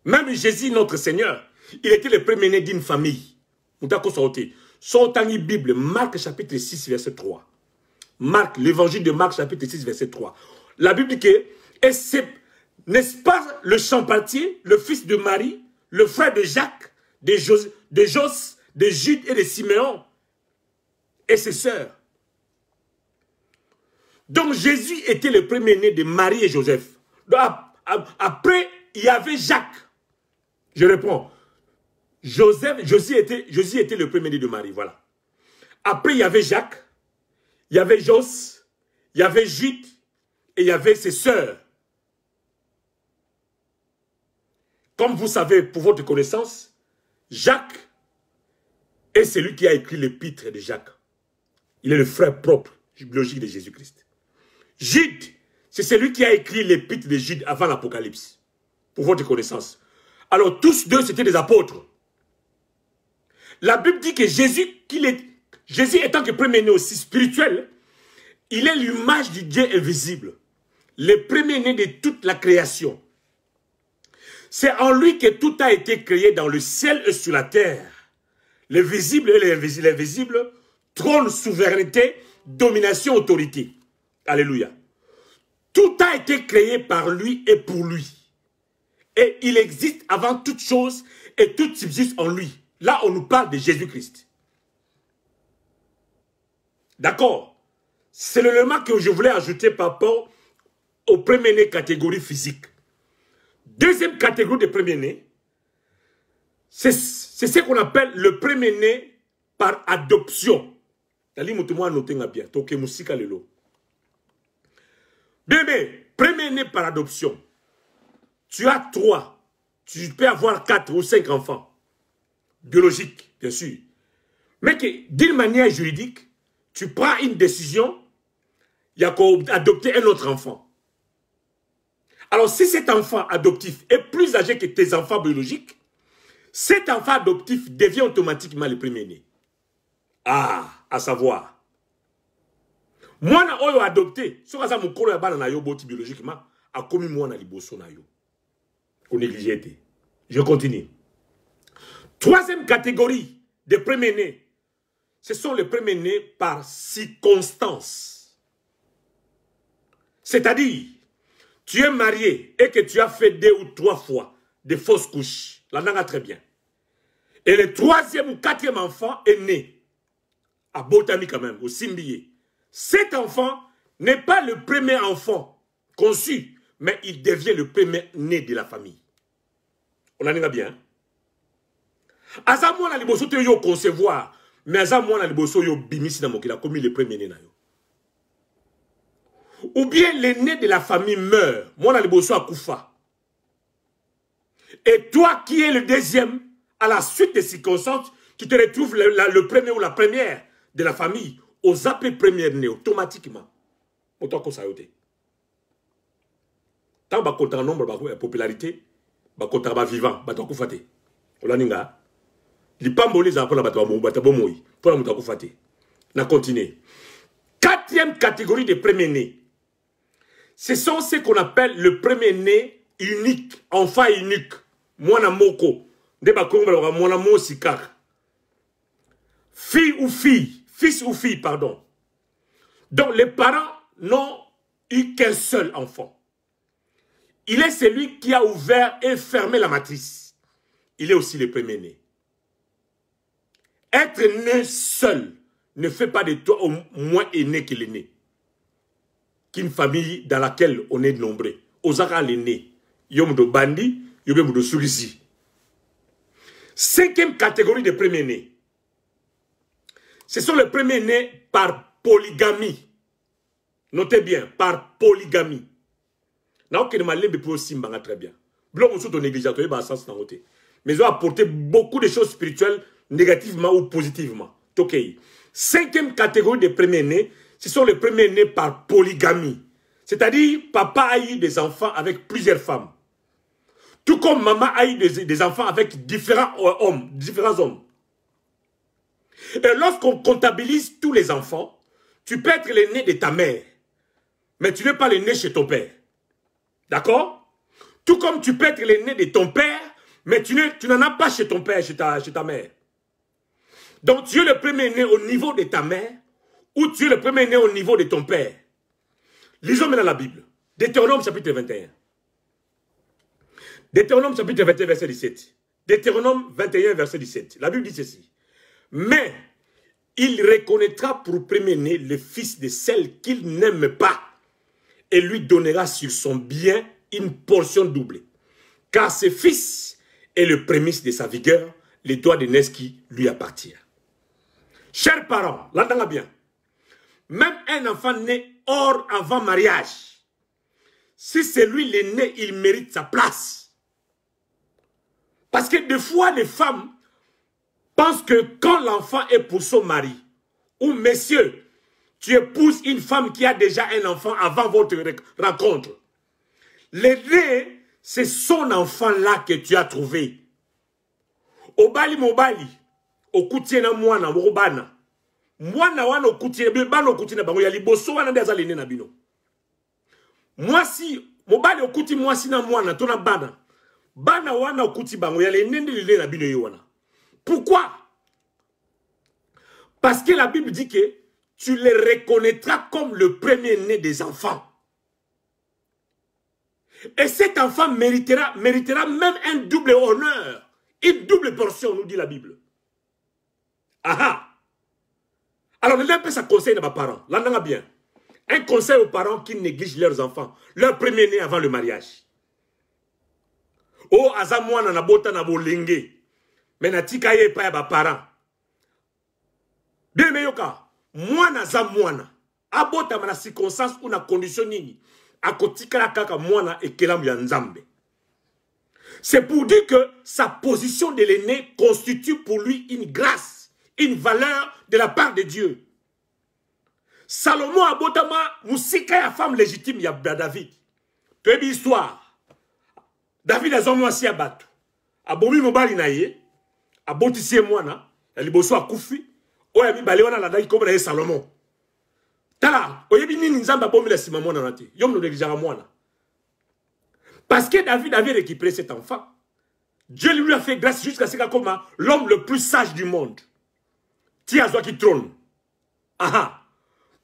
Même Jésus, notre Seigneur, il était le premier-né d'une famille. Sortani Bible, Marc chapitre 6, verset 3. Marc, l'évangile de Marc chapitre 6, verset 3. La Bible dit que, n'est-ce pas le champatier, le fils de Marie, le frère de Jacques, de Jos, de Jude et de Siméon, et ses sœurs. Donc Jésus était le premier-né de Marie et Joseph. Donc, après, il y avait Jacques. Je réponds. Jésus était le premier-né de Marie, voilà. Après, il y avait Jacques, il y avait Jos, il y avait Jude, et il y avait ses sœurs. Comme vous savez, pour votre connaissance, Jacques est celui qui a écrit l'épître de Jacques. Il est le frère propre, biologique de Jésus-Christ. Jude, c'est celui qui a écrit l'épître de Jude avant l'Apocalypse. Pour votre connaissance. Alors, tous deux, c'était des apôtres. La Bible dit que Jésus étant que premier-né aussi spirituel, il est l'image du Dieu invisible. Le premier-né de toute la création. C'est en lui que tout a été créé dans le ciel et sur la terre. Le visible et l'invisible, trône, souveraineté, domination, autorité. Alléluia. Tout a été créé par lui et pour lui. Et il existe avant toute chose et tout subsiste en lui. Là, on nous parle de Jésus-Christ. D'accord? C'est l'élément que je voulais ajouter par rapport au premier-né catégorie physique. Deuxième catégorie de premier-né, c'est ce qu'on appelle le premier-né par adoption. Bébé, premier-né par adoption. Tu as 3. Tu peux avoir 4 ou 5 enfants. Biologiques, bien sûr. Mais d'une manière juridique, tu prends une décision, il y a qu'à adopter un autre enfant. Alors, si cet enfant adoptif est plus âgé que tes enfants biologiques, cet enfant adoptif devient automatiquement le premier-né. Ah, à savoir. Moi, je suis adopté. Si je suis biologiquement, a commis moi na liboso na yo. On négligé. Je continue. Troisième catégorie de premiers-nés, ce sont les premiers-nés par circonstance. C'est-à-dire, tu es marié et que tu as fait 2 ou 3 fois de fausses couches. Là, on a très bien. Et le 3e ou 4e enfant est né. À Botami quand même, au Simbié. Cet enfant n'est pas le premier enfant conçu, mais il devient le premier né de la famille. On en est bien. Hein? Aza mwana liboso te yo concevoir. Mais aza mwana liboso yo bimisi na mokila comme le premier né na yo. Ou bien l'aîné de la famille meurt. Mwana liboso akufa. Et toi qui es le deuxième, à la suite des circonstances, tu te retrouves le premier ou la première de la famille. Aux appels première né automatiquement. Autant qu'on s'ayote. Tant que tu as un nombre de popularité, tu as un vivant, tu as un vivant. Olaninga. Les pambolis après la bataille, tu as un vivant. Pour la mouta koufate. On continue. Quatrième catégorie de premier-né. Ce sont ceux qu'on appelle le premier-né unique, enfant unique. Mwana moko. Deba kongo mwana mo sikar. Fille ou fille, fils ou fille, pardon. Donc les parents n'ont eu qu'un seul enfant. Il est celui qui a ouvert et fermé la matrice. Il est aussi le premier-né. Être né seul ne fait pas de toi au moins aîné que l'aîné. Qu'une famille dans laquelle on est nombreux. Osaka l'aîné. Yom do bandi, yom do soulisi. Cinquième catégorie de premiers-nés. Ce sont les premiers-nés par polygamie. Notez bien, par polygamie. Très bien. Mais ils ont apporté beaucoup de choses spirituelles négativement ou positivement. Okay. Cinquième catégorie de premiers-nés, ce sont les premiers-nés par polygamie. C'est-à-dire, papa a eu des enfants avec plusieurs femmes. Tout comme maman a eu des enfants avec différents hommes. Et lorsqu'on comptabilise tous les enfants, tu peux être l'aîné de ta mère, mais tu n'es pas l'aîné chez ton père. D'accord? Tout comme tu peux être l'aîné de ton père, mais tu n'en as pas chez ton père, chez ta mère. Donc tu es le premier-né au niveau de ta mère, ou tu es le premier-né au niveau de ton père. Lisons maintenant la Bible. Deutéronome chapitre 21. Deutéronome chapitre 21 verset 17. Deutéronome 21 verset 17. La Bible dit ceci. Mais il reconnaîtra pour premier-né le fils de celle qu'il n'aime pas et lui donnera sur son bien une portion doublée. Car ce fils est le prémisse de sa vigueur, les droits de naissance qui lui appartient. Chers parents, l'entendez bien. Même un enfant né hors avant mariage, si c'est lui l'aîné, il mérite sa place. Parce que des fois, les femmes pensent que quand l'enfant est pour son mari, ou messieurs, tu épouses une femme qui a déjà un enfant avant votre rencontre. L'aîné, c'est son enfant-là que tu as trouvé. Obali mobali, okutiena mwana mobana. Mwana wana okutiena, bana okutiena bango ya liboso wana ndaza l'aîné na bino. Mwasi, mobali okuti mwasi na mwana, tona bana. Bana wana okuti bango ya l'aîné de na bino wana. Pourquoi? Parce que la Bible dit que tu les reconnaîtras comme le premier-né des enfants. Et cet enfant méritera même un double honneur. Une double portion, nous dit la Bible. Ah! Alors, on a ça conseil à mes parents. Là, on a bien. Un conseil aux parents qui négligent leurs enfants. Leur premier-né avant le mariage. Oh, azamouana na bota na bolenge. Mais na tika ye pa ya ba parents. Bien meyoka. Mwana za mwana. Abota mana circonstance ou na condition nini. Akotika la kaka mwana e kelam ya nzambe. C'est pour dire que sa position de l'aîné constitue pour lui une grâce, une valeur de la part de Dieu. Salomon abotama musika ya femme légitime ya David. Tu es histoire. David a zongo si abatu. Abomi mobali na ye. Abotisi mwana. Ya liboso akufi. Oya mibale wana la daki comme na Salomon. Tala, oyebi nini nzamba abomi la sima mwana nati. Yom no neglijara mwana. Parce que David avait récupéré cet enfant. Dieu lui a fait grâce jusqu'à ce qu'il comme l'homme le plus sage du monde. Tia zwa qui trône. Aha.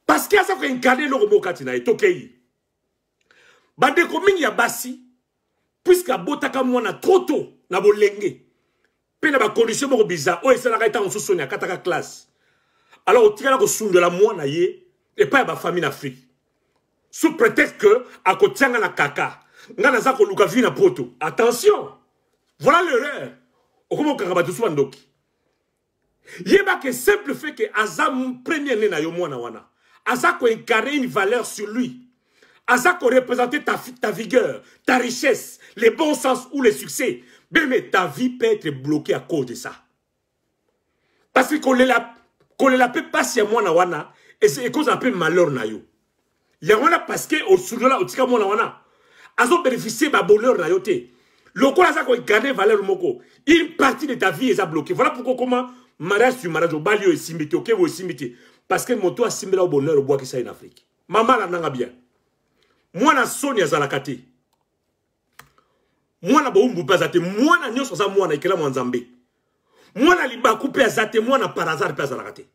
Parce qu'il y a ça qui incarné le romo katina et tokei. Bande komingi ya basi. Puisque botaka mwana trop tôt na bolenge. Pe na ba condition moko bizarre. O esala ka eta on sosonya kataka classe. Alors o tika na ko sundela mwana ye et pas ba famille en Afrique. Sous prétexte que a ko tianga na kaka. Ngana za ko luka vi na poto. Attention. Voilà l'erreur. Okomo kakabatu suandoki. Yeba que simple fait que Azam premier né na yo mwana wana. Azako incarner une valeur sur lui. Azako représenter ta vigueur, ta richesse, les bons sens ou les succès. Mais ta vie peut être bloquée à cause de ça. Parce que qu'on la peut passer à mwana wana et c'est cause un peu malheur na yo. Yangwana parce que au soudola au tika mwana wana. Azo bénéficier ba bonheur na yo te. Loko la zako incarner valeur moko. Une partie de ta vie est bloquée. Voilà pourquoi comment mariage sur mariage au balio et simité, ok, vous simité. Parce que mon toit simila au bonheur au bois qui ça en Afrique. Maman la nanga bien. Moi na Sonia Zalakate. Moi na Boumbu Pazate. Moi na Nyo Sosa moi na Ikela Mwanzambe. Moi na Libaku Pazate. Moi na Parazar Pazalakate.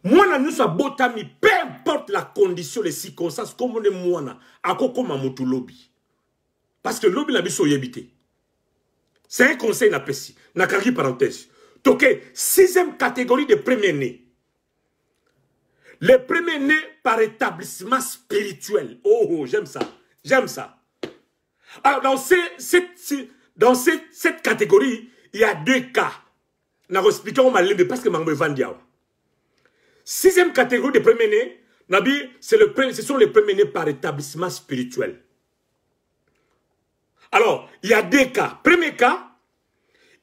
Moi na Nyo Sosa Botami. Peu importe la condition, les circonstances, comme on est moi na. Ako koma motu lobby. Parce que lobby la biso yebite. C'est un conseil na pesi. Na kari parenthèse. Ok, 6e catégorie de premier-nés. Les premiers-nés par établissement spirituel. Oh, j'aime ça. J'aime ça. Alors, dans cette catégorie, il y a 2 cas. Je vais expliquer parce que je vais vous dire. 6e catégorie de premiers-nés, ce sont les premiers-nés par établissement spirituel. Alors, il y a 2 cas. Premier cas,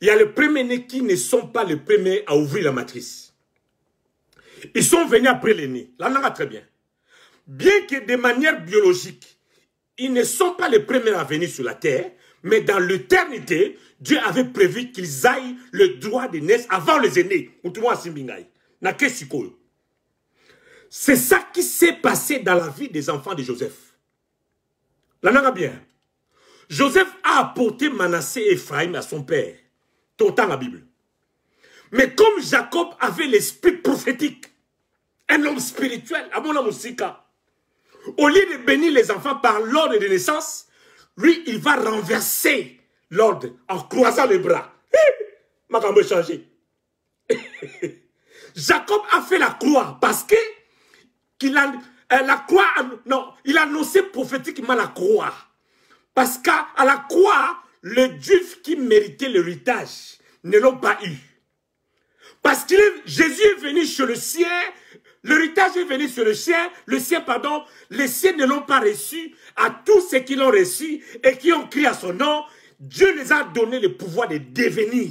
il y a les premiers-nés qui ne sont pas les premiers à ouvrir la matrice. Ils sont venus après les nés. Là, on a très bien. Bien que de manière biologique, ils ne sont pas les premiers à venir sur la terre, mais dans l'éternité, Dieu avait prévu qu'ils aillent le droit de naissance avant les aînés. C'est ça qui s'est passé dans la vie des enfants de Joseph. Là, on a bien. Joseph a apporté Manassé et Ephraïm à son père. Tout le temps la Bible. Mais comme Jacob avait l'esprit prophétique, un homme spirituel, à mon musica, au lieu de bénir les enfants par l'ordre de naissance, lui, il va renverser l'ordre en croisant les bras. Ma caméra changé. Jacob a fait la croix parce que il a annoncé prophétiquement la croix. Parce qu'à la croix, les Juifs qui méritaient l'héritage ne l'ont pas eu. Parce que Jésus est venu sur le sien, l'héritage est venu sur le sien, les siens ne l'ont pas reçu. À tous ceux qui l'ont reçu et qui ont crié à son nom, Dieu les a donné le pouvoir de devenir.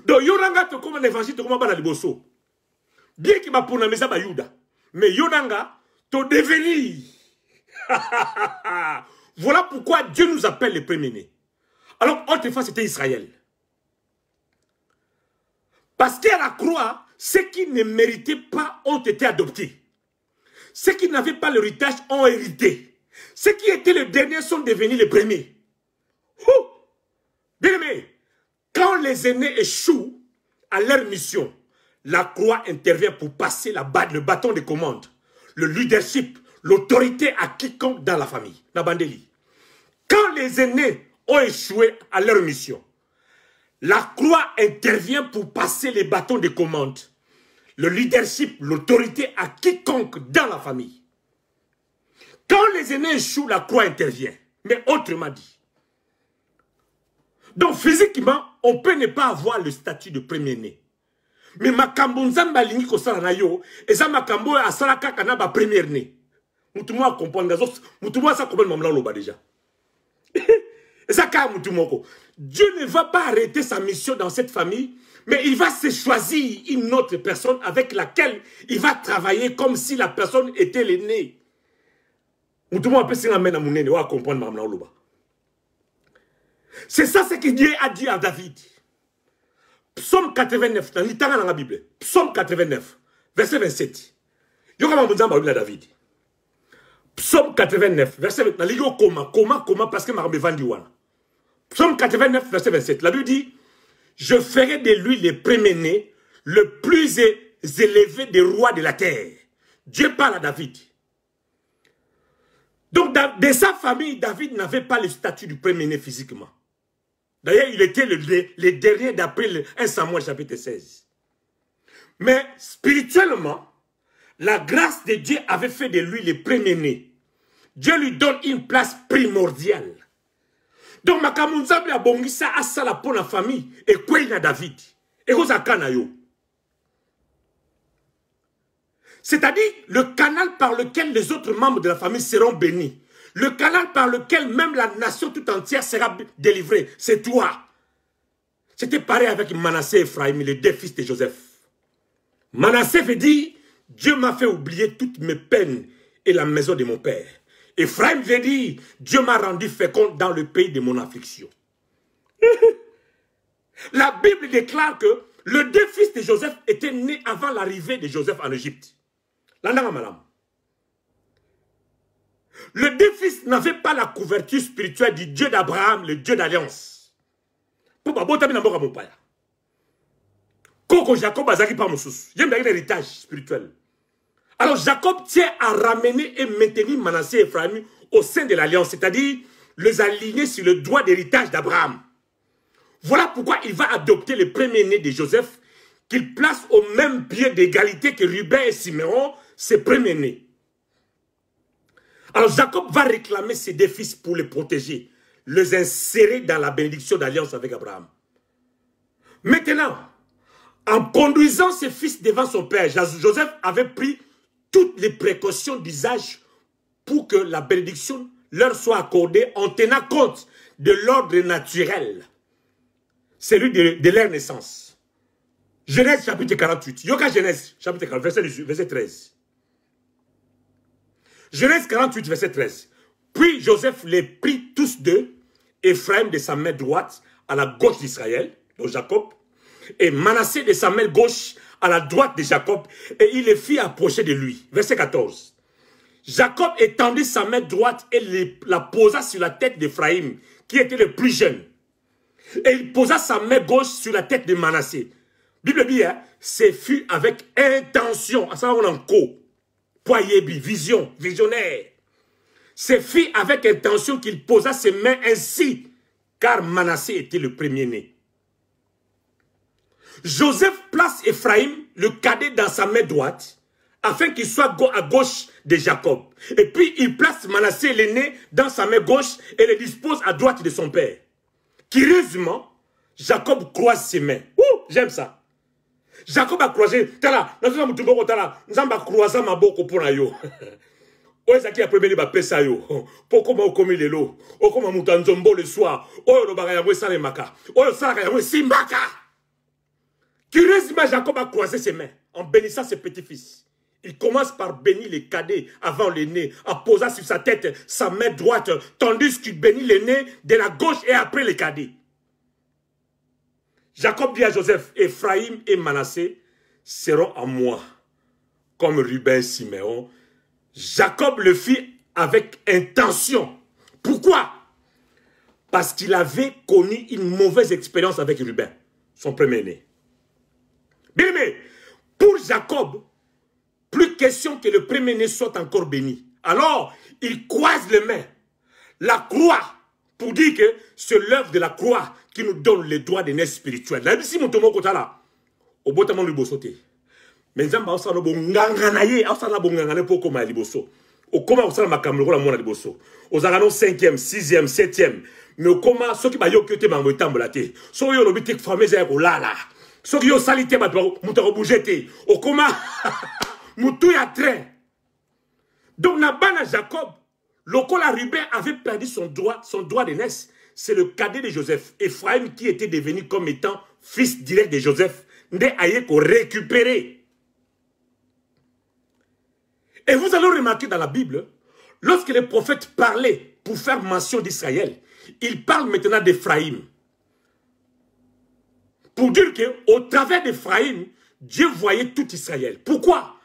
Donc, Yonanga te comme l'évangile te comme liboso. Bien qu'il m'a pour la maison mais Yonanga te devenir. Voilà pourquoi Dieu nous appelle les premiers-nés. Alors, autrefois, c'était Israël. Parce qu'à la croix, ceux qui ne méritaient pas ont été adoptés. Ceux qui n'avaient pas l'héritage ont hérité. Ceux qui étaient les derniers sont devenus les premiers. Bien aimé, quand les aînés échouent à leur mission, la croix intervient pour passer le bâton de commande, le leadership, l'autorité à quiconque dans la famille. Nabandeli. Quand les aînés ont échoué à leur mission, la croix intervient pour passer les bâtons de commande, le leadership, l'autorité à quiconque dans la famille. Quand les aînés échouent, la croix intervient. Mais autrement dit. Donc physiquement, on peut ne pas avoir le statut de premier-né. Mais makambo nzamba lingi kosala na yo, eza makambo asala kaka na ba premier-né. Mutumo a comprendre mutumo sa comprendre mamla loba déjà. Dieu ne va pas arrêter sa mission dans cette famille, mais il va se choisir une autre personne avec laquelle il va travailler comme si la personne était l'aîné. C'est ça ce que Dieu a dit à David. Psaume 89, dans la Bible. Psaume 89, verset 27. David. Psaume 89, verset 27. Comment, parce que je me vendu. Psaume 89, verset 27. La Bible dit, je ferai de lui le premier-né, le plus élevé des rois de la terre. Dieu parle à David. Donc, de sa famille, David n'avait pas le statut du premier-né physiquement. D'ailleurs, il était le dernier d'après 1 Samuel chapitre 16. Mais spirituellement, la grâce de Dieu avait fait de lui le premier-né. Dieu lui donne une place primordiale. Donc, Makamunzambe a bongisa a sala pour la famille. Et quoi il y a David? Et quoi ça kanayo? C'est-à-dire le canal par lequel les autres membres de la famille seront bénis. Le canal par lequel même la nation tout entière sera délivrée. C'est toi. C'était pareil avec Manassé et Ephraim, les deux fils de Joseph. Manassé veut dire, Dieu m'a fait oublier toutes mes peines et la maison de mon père. Ephraim veut dire, Dieu m'a rendu fécond dans le pays de mon affliction. La Bible déclare que le deux fils de Joseph étaient nés avant l'arrivée de Joseph en Égypte. Le deux fils n'avaient pas la couverture spirituelle du Dieu d'Abraham, le Dieu d'alliance. Koko Jacob azaki par Moussous. Il y a un héritage spirituel. Alors Jacob tient à ramener et maintenir Manassé et Ephraim au sein de l'alliance, c'est-à-dire les aligner sur le droit d'héritage d'Abraham. Voilà pourquoi il va adopter le premier-né de Joseph, qu'il place au même pied d'égalité que Ruben et Siméon, ses premiers-nés. Alors Jacob va réclamer ses deux fils pour les protéger, les insérer dans la bénédiction d'alliance avec Abraham. Maintenant, en conduisant ses fils devant son père, Joseph avait pris toutes les précautions d'usage pour que la bénédiction leur soit accordée en tenant compte de l'ordre naturel, celui de leur naissance. Genèse chapitre 48. Yoka Genèse chapitre 48, verset 13. Genèse 48, verset 13. Puis Joseph les prit tous deux, Ephraim de sa main droite à la gauche d'Israël, donc Jacob, et Manassé de sa main gauche à la droite de Jacob, et il les fit approcher de lui. Verset 14. Jacob étendit sa main droite et la posa sur la tête d'Ephraim, qui était le plus jeune. Et il posa sa main gauche sur la tête de Manassé. Bible dit, hein, c'est fut avec intention. À ça, on en co. Poyebi, vision, visionnaire. C'est fit avec intention qu'il posa ses mains ainsi, car Manassé était le premier-né. Joseph place Ephraim, le cadet, dans sa main droite, afin qu'il soit à gauche de Jacob. Et puis il place Manassé, l'aîné, dans sa main gauche et le dispose à droite de son père. Curieusement, Jacob croise ses mains. Ouh, j'aime ça. Jacob a croisé. Tala, nous avons croisé ma boko pour yo. Oezaki a premier ba pesa yo. Pourquoi on commis les lots? O comme mutanzombo le soir. O lo bagaya we sale maka. O lo sala ya we simbaka. Curieusement, Jacob a croisé ses mains en bénissant ses petits-fils. Il commence par bénir les cadets avant l'aîné, en posant sur sa tête sa main droite, tandis qu'il bénit l'aîné de la gauche et après les cadets. Jacob dit à Joseph, Ephraim et Manassé seront à moi, comme Ruben et Siméon. Jacob le fit avec intention. Pourquoi? Parce qu'il avait connu une mauvaise expérience avec Ruben, son premier-né. Bien aimé, pour Jacob, plus question que le premier-né soit encore béni. Alors, il croise les mains, la croix, pour dire que c'est l'œuvre de la croix qui nous donne les droits des nés spirituels. Là, si mon tomo kotala, au botamon libosote. Mais nzamba osala bo nganganaye, osala bo ngangane pour koma liboso. Au koma osala makamlo la mona liboso. Osala no 5e, 6e, 7e. Mais au koma ceux qui ba yo kyote mango tambola te. So yo lobi tek fameze ya ko lala. So yo salite ba mutaro bougete. Au koma mutu ya train. Donc Nabana Jacob, lokola Ruben avait perdu son droit de naissance. C'est le cadet de Joseph, Ephraim, qui était devenu comme étant fils direct de Joseph, ne aille qu'on récupérer. Et vous allez remarquer dans la Bible, lorsque les prophètes parlaient pour faire mention d'Israël, ils parlent maintenant d'Ephraim. Pour dire qu'au travers d'Ephraim, Dieu voyait tout Israël. Pourquoi?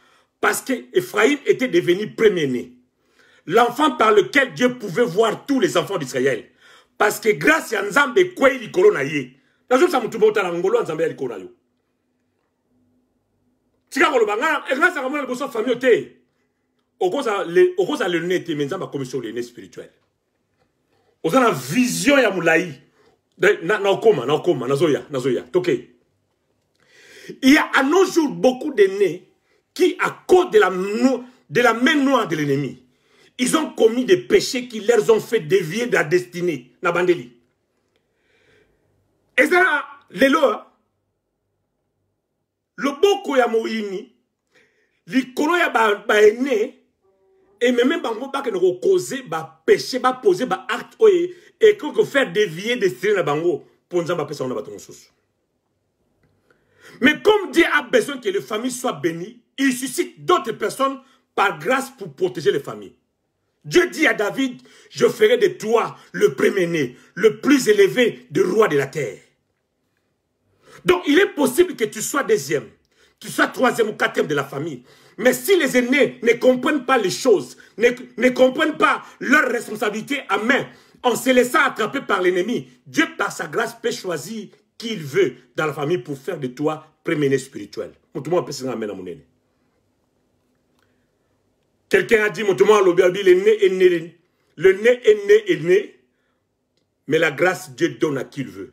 Parce qu'Ephraim était devenu premier-né. L'enfant par lequel Dieu pouvait voir tous les enfants d'Israël. Parce que grâce à Nzambe kwei likolo na ye. Nazo sa mutu bota na ngolo Nzambe ya likolo na yo. Tika kolo banga, grâce à kamona liboso famille te. Okoza le nete mais Nzamba commission le nez spirituel. Oza na vision ya mulai. Na okoma nazoya. OK. Il y a à nos jours beaucoup de nés qui à cause de la main noire de l'ennemi, ils ont commis des péchés qui leur ont fait dévier de la destinée. Nabandeli. Et ça, lelo, le boko ya moyini, l'ikono ya ba ene, et même bango ba que nous causer, ba péché, ba poser, ba acte, et que faire dévier des stèles na bango, pour nous en passer on a bateau sous. Mais comme Dieu a besoin que les familles soient bénies, il suscite d'autres personnes par grâce pour protéger les familles. Dieu dit à David, je ferai de toi le premier-né, le plus élevé des rois de la terre. Donc il est possible que tu sois deuxième, tu sois troisième ou quatrième de la famille. Mais si les aînés ne comprennent pas les choses, ne comprennent pas leurs responsabilités à main, en se laissant attraper par l'ennemi, Dieu par sa grâce peut choisir qui il veut dans la famille pour faire de toi premier-né spirituel. Quelqu'un a dit, le né est né, mais la grâce Dieu donne à qui il veut.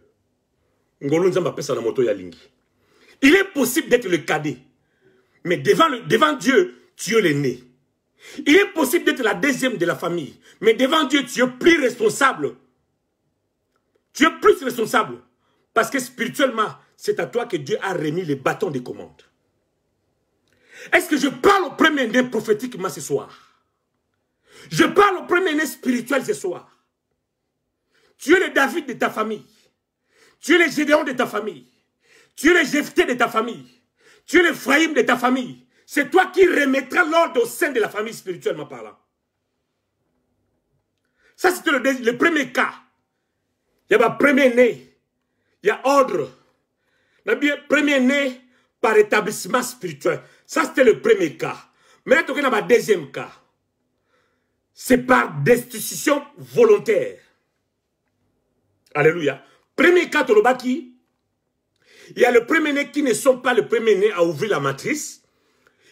Il est possible d'être le cadet, mais devant Dieu, tu es l'aîné. Il est possible d'être la deuxième de la famille, mais devant Dieu, tu es plus responsable. Tu es plus responsable, parce que spirituellement, c'est à toi que Dieu a remis les bâtons de commande. Est-ce que je parle au premier-né prophétiquement ce soir? Je parle au premier-né spirituel ce soir. Tu es le David de ta famille. Tu es le Gédéon de ta famille. Tu es le Jephthé de ta famille. Tu es le Phraïm de ta famille. C'est toi qui remettras l'ordre au sein de la famille spirituellement parlant. Ça, c'était le premier cas. Il y a un premier-né. Il y a ordre. Premier-né par établissement spirituel. Ça, c'était le premier cas. Maintenant, il y a un deuxième cas. C'est par destitution volontaire. Alléluia. Premier cas, Tolobaki. Il y a le premier-né qui ne sont pas le premier-né à ouvrir la matrice.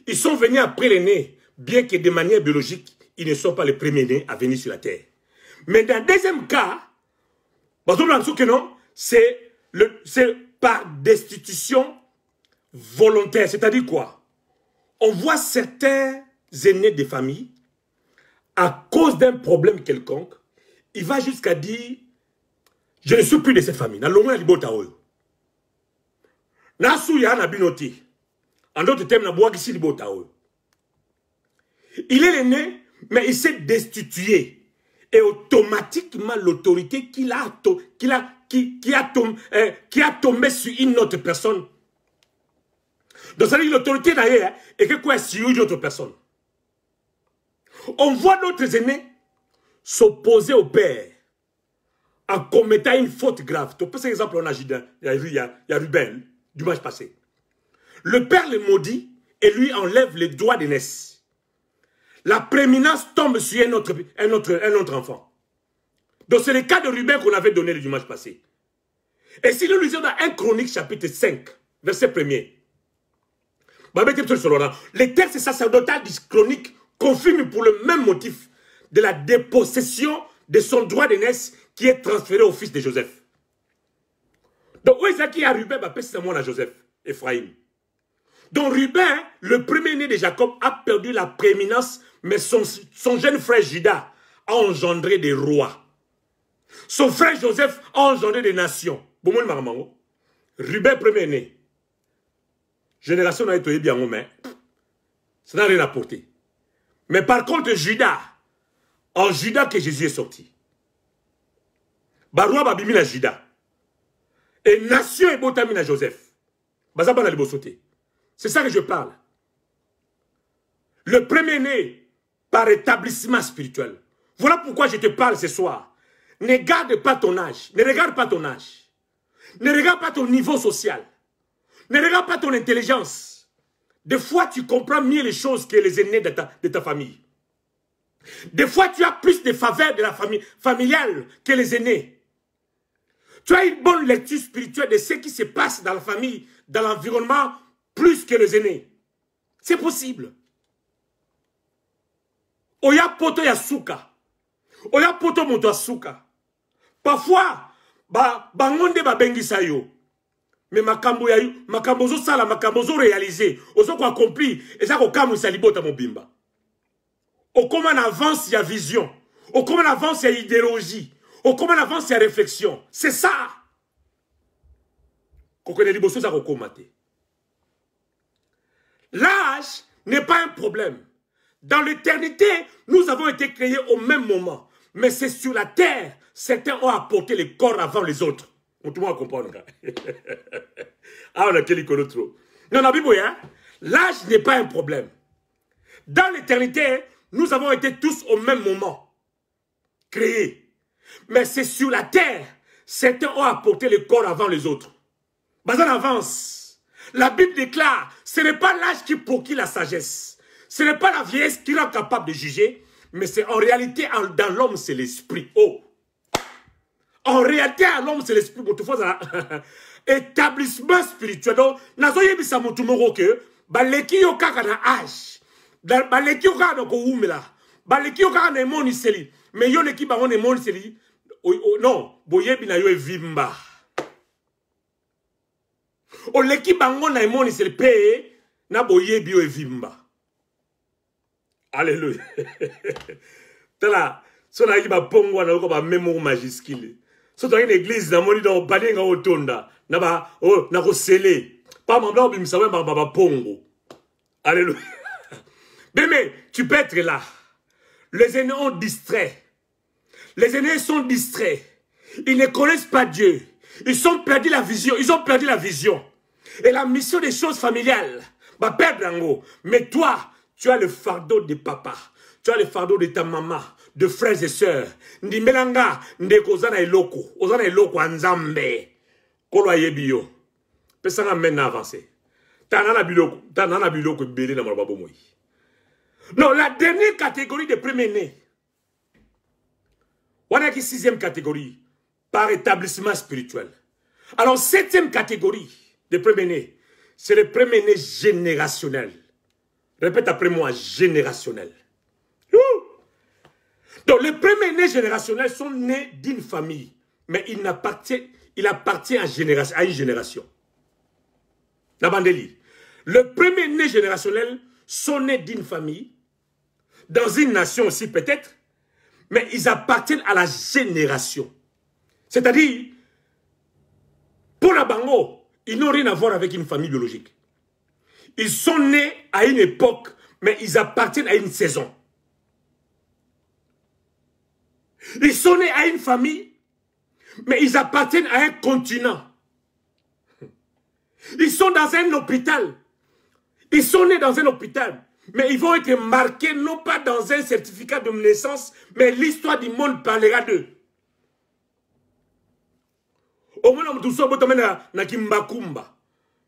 Ils sont venus après l'aîné, bien que de manière biologique, ils ne sont pas les premiers-nés à venir sur la terre. Mais dans le deuxième cas, c'est par destitution volontaire. C'est-à-dire quoi? On voit certains aînés des familles, à cause d'un problème quelconque, il va jusqu'à dire, je ne suis plus de cette famille. En d'autres termes, il est l'aîné, mais il s'est destitué. Et automatiquement, l'autorité qui a tombé sur une autre personne. Donc, ça veut dire l'autorité d'ailleurs est que quoi sur une autre personne. On voit d'autres aînés s'opposer au père en commettant une faute grave. Tu peux par exemple, on a il y a Ruben, dimanche passé. Le père le maudit et lui enlève les droits d'aînesse. La prééminence tombe sur un autre enfant. Donc c'est le cas de Ruben qu'on avait donné le dimanche passé. Et si nous lisons dans 1 Chronique chapitre 5, verset 1er, les textes sacerdotaux du Chronique confirment pour le même motif de la dépossession de son droit d'aînesse qui est transféré au fils de Joseph. Donc où est-ce qu'il y a Ruben, c'est moi Joseph, Ephraim. Donc Ruben, le premier-né de Jacob, a perdu la prééminence, mais son jeune frère Judas a engendré des rois. Son frère Joseph a engendré des nations. Ruben, premier-né. Génération n'a été bien, mais ça n'a rien apporté. Mais par contre, Judas, en Judas que Jésus est sorti. Baroua babimi na Judas. Et nation est botami na Joseph. Bazaba na libosoté. C'est ça que je parle. Le premier-né par établissement spirituel. Voilà pourquoi je te parle ce soir. Ne garde pas ton âge. Ne regarde pas ton âge. Ne regarde pas ton niveau social. Ne regarde pas ton intelligence. Des fois, tu comprends mieux les choses que les aînés de ta famille. Des fois, tu as plus de faveurs de la famille familiale que les aînés. Tu as une bonne lecture spirituelle de ce qui se passe dans la famille, dans l'environnement, plus que les aînés. C'est possible. Oya poto ya suka. Oya poto moto ya suka. Parfois, bangonde bengisa yo. Mais makambo zo sala, makambo zo réalisé, ozo ko accompli, et ça ko kamu salibota mobimba. Au comment on avance, il y a vision. Au comment on avance, il y a idéologie. Au comment on avance, il y a réflexion. C'est ça. L'âge n'est pas un problème. Dans l'éternité, nous avons été créés au même moment. Mais c'est sur la terre, certains ont apporté les corps avant les autres. Tout le monde comprend. Ah, on a quel icono trop. Non, l'âge n'est pas un problème. Dans l'éternité, nous avons été tous au même moment créés. Mais c'est sur la terre, certains ont apporté les corps avant les autres. Bazan avance. La Bible déclare, ce n'est pas l'âge qui procure la sagesse. Ce n'est pas la vieillesse qui rend capable de juger, mais c'est en réalité, dans l'homme, c'est l'esprit. Oh! En réalité, dans l'homme, c'est l'esprit. Établissement spirituel. Donc, nazoye bisa mutumoro que, baleki yo kaka na âge. Baleki yo kaka na ko umela. Baleki yo kaka na emoni seli. Mais yo neki bango na emoni seli. Non, boyebi na yo evimba. O leki bango na emoni seli pe, na boyebi yo evimba. Alléluia. Tala, so na yiba pongwa na ko ba mémoire majuscule. So dans une église na moni dans balinga otonda na ba oh na ko scelé. Pas mambla bimisa we ba pongo. Alléluia. Mais tu peux être là. Les aînés ont distrait. Les aînés sont distraits. Ils ne connaissent pas Dieu. Ils ont perdu la vision. Ils ont perdu la vision. Et la mission des choses familiales va perdre en haut. Mais toi, tu as le fardeau de papa. Tu as le fardeau de ta maman, de frères et sœurs. Ndimelanga, ndeko ozana eloko. Ozana eloko anzambe. Kolo yebiyo. Pesanga mena avancer. Tanana biloko belé na marababo moi. Non, la dernière catégorie de premier-né. On a qui sixième catégorie. Par établissement spirituel. Alors, septième catégorie de premier-né. C'est le premier-né générationnel. Répète après moi, générationnel. Donc, les premiers-nés générationnels sont nés d'une famille. Mais il appartient à une génération. La bandeli. Le premier-né générationnel sont nés d'une famille. Dans une nation aussi peut-être. Mais ils appartiennent à la génération. C'est-à-dire, pour la Bango, ils n'ont rien à voir avec une famille biologique. Ils sont nés à une époque, mais ils appartiennent à une saison. Ils sont nés à une famille, mais ils appartiennent à un continent. Ils sont dans un hôpital. Ils sont nés dans un hôpital, mais ils vont être marqués non pas dans un certificat de naissance, mais l'histoire du monde parlera d'eux. Au moins, on na kimbakumba.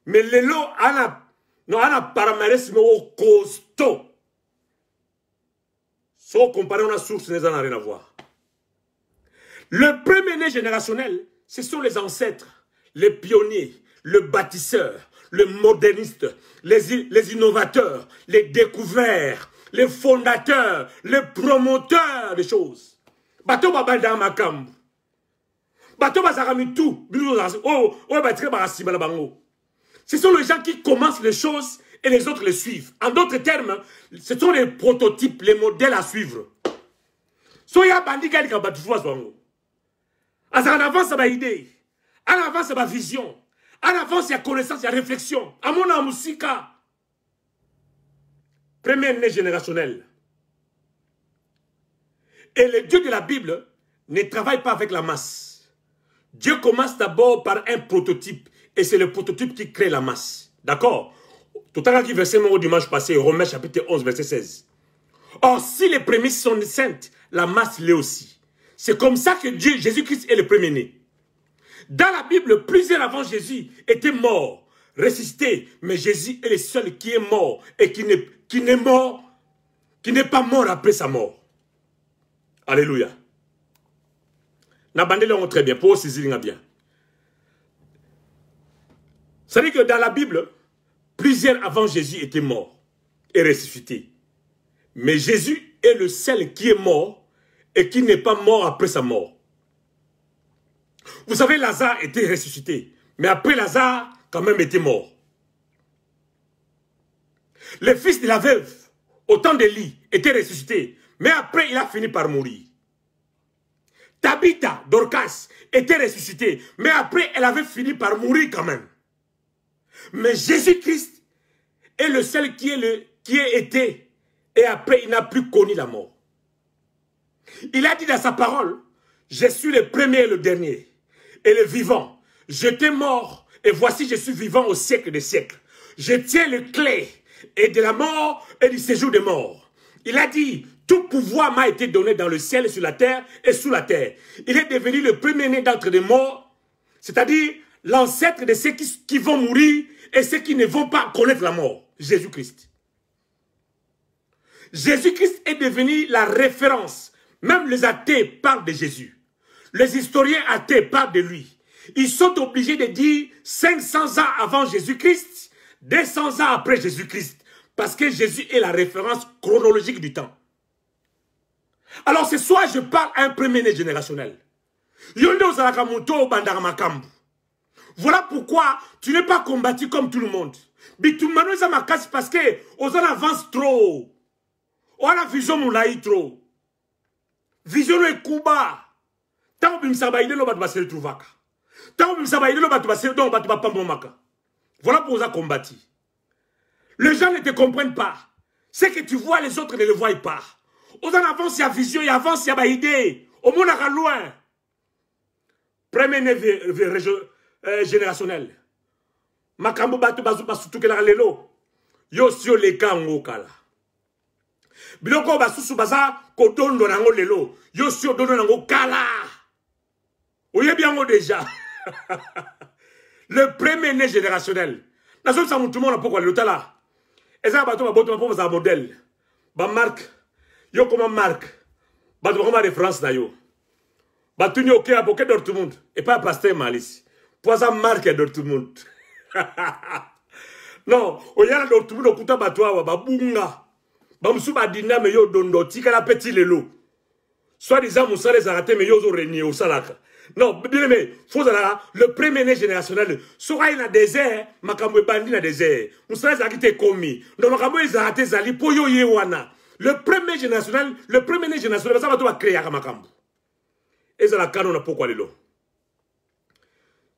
Mais les lots, ana paramarès au costaud. Sans comparer à source, n'a rien à voir. Le premier-né générationnel, ce sont les ancêtres, les pionniers, le bâtisseur, le moderniste, les innovateurs, les découverts, les fondateurs, les promoteurs des choses. Bato babada makam. Bato bazarami tout. Ce sont les gens qui commencent les choses et les autres les suivent. En d'autres termes, ce sont les prototypes, les modèles à suivre. Soya bandi gali ka batuwa zwango. En avance, il y a idée. En avance, il y a vision. En avance, il y a connaissance, il y a réflexion. À mon amusika. Premier-né générationnel. Et le Dieu de la Bible ne travaille pas avec la masse. Dieu commence d'abord par un prototype. Et c'est le prototype qui crée la masse. D'accord? Tout à l'heure, qui verset au dimanche passé, Romains chapitre 11, verset 16. Or, si les prémices sont saintes, la masse l'est aussi. C'est comme ça que Dieu, Jésus-Christ est le premier-né. Dans la Bible, plusieurs avant Jésus étaient morts, ressuscités. Mais Jésus est le seul qui est mort et qui n'est pas mort après sa mort. Alléluia. N'abandonnez-le très bien, pour saisir bien. C'est-à-dire que dans la Bible, plusieurs avant Jésus étaient morts et ressuscités. Mais Jésus est le seul qui est mort et qui n'est pas mort après sa mort. Vous savez, Lazare était ressuscité. Mais après Lazare, quand même, était mort. Le fils de la veuve, au temps d'Élie, était ressuscité. Mais après, il a fini par mourir. Tabitha, Dorcas, était ressuscitée. Mais après, elle avait fini par mourir quand même. Mais Jésus-Christ est le seul qui est été, et après il n'a plus connu la mort. Il a dit dans sa parole, je suis le premier et le dernier, et le vivant. J'étais mort, et voici je suis vivant au siècle des siècles. Je tiens les clés et de la mort et du séjour des morts. Il a dit, tout pouvoir m'a été donné dans le ciel, sur la terre et sous la terre. Il est devenu le premier-né d'entre les morts, c'est-à-dire l'ancêtre de ceux qui vont mourir et ceux qui ne vont pas connaître la mort. Jésus-Christ. Jésus-Christ est devenu la référence. Même les athées parlent de Jésus. Les historiens athées parlent de lui. Ils sont obligés de dire 500 ans avant Jésus-Christ, 200 ans après Jésus-Christ. Parce que Jésus est la référence chronologique du temps. Alors ce soir, je parle à un premier-né générationnel. Voilà pourquoi tu n'es pas combattu comme tout le monde. Parce que on avance trop. On a vision moulaï trop. Vision est Kuba. Tant que ça va aider le battre se trouver. Tant que ça va aider le battre se donc battre pas maka. Voilà pourquoi on a combattu. Les gens ne te comprennent pas. Ce que tu vois, les autres ne le voient pas. On avance, il y a vision, il avance, il y a idée. Au monde à loin. Premier générationnel. Makambo batu bazu basutuke la lelo. Yo sio leka ngokala. Biloko basusu baza kodondo nango lelo. Yo sio dondo nango kala. Oye bien déjà. Le premier-né générationnel. Nazo sa mutu mona pourquoi le tala. Eza bato ba boto ba za modèle. Ba marque. Yo comme marque. Bato comme référence na yo. Bato ni OK à Boké Dortmund et pas Pasteur Malice. Poisa marque Dortmund. Non, oyana Dortmund okuta bato awa babunga. Bamsu badina me yo dondo tika la petit lelo. Soit disant moussa les arrêter mais yo zo renier au salaka. Non, bien aimé, faut le premier-né générationnel. Sora il a désert, makambo bandi na désert. Moussa les arrêter commis. Donc makambo les arrêter zali po yo yewana. Le premier-né générationnel, ça va tout créer à makambo. Et ça la canon pourquoi lelo.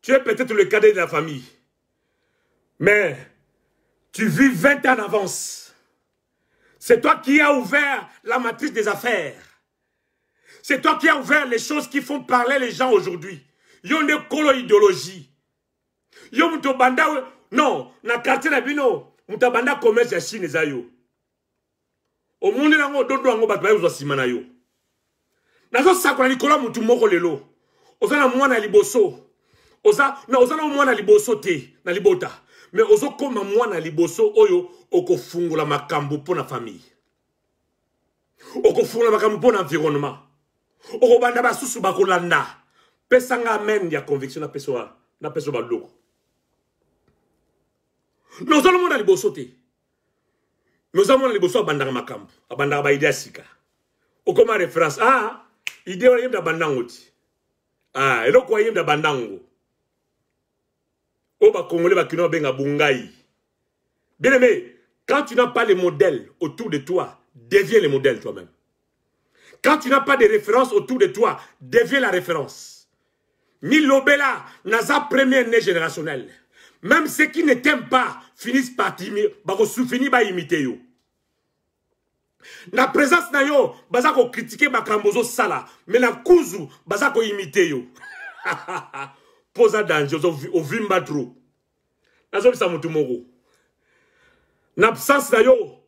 Tu es peut-être le cadet de la famille. Mais tu vis 20 ans d'avance. C'est toi qui as ouvert la matrice des affaires. C'est toi qui as ouvert les choses qui font parler les gens aujourd'hui. Yon de kolo idéologie. Yon muto banda non, na quartier na bino, muta banda commerce ya Chine zayo. O monde na ngo dodo ngo batba yo simana yo. Nazo sakona likola mutu moko lelo. Ozana mwana liboso. Ozana mwana liboso te na libota. Mais ozo koma mwana liboso oyo okofungula makambo pona famille. Okofungula makambo pona environnement. Okobanda basusu bakolanda. Pesanga amen ya conviction na peso baloko. Nous allons mwana liboso te. Nous allons mwana liboso abandanga makambo, abandanga ba idea sika. Okoma référence idée wala yemda bandango ti. Eloko yemda bandango. Oba Congolais bakino benga bungai. Bien aimé, quand tu n'as pas les modèles autour de toi, deviens le modèle toi-même. Quand tu n'as pas de référence autour de toi, deviens la référence. Milobela, naza premier-né générationnel. Même ceux qui ne t'aiment pas finissent par finir par imiter yo. La présence na yo, bazako critiquer bakambozo sala, mais la kuzu bazako imiter yo. Posa danger au vimba trop. Nazo bisa mutu moko. N'absence na yo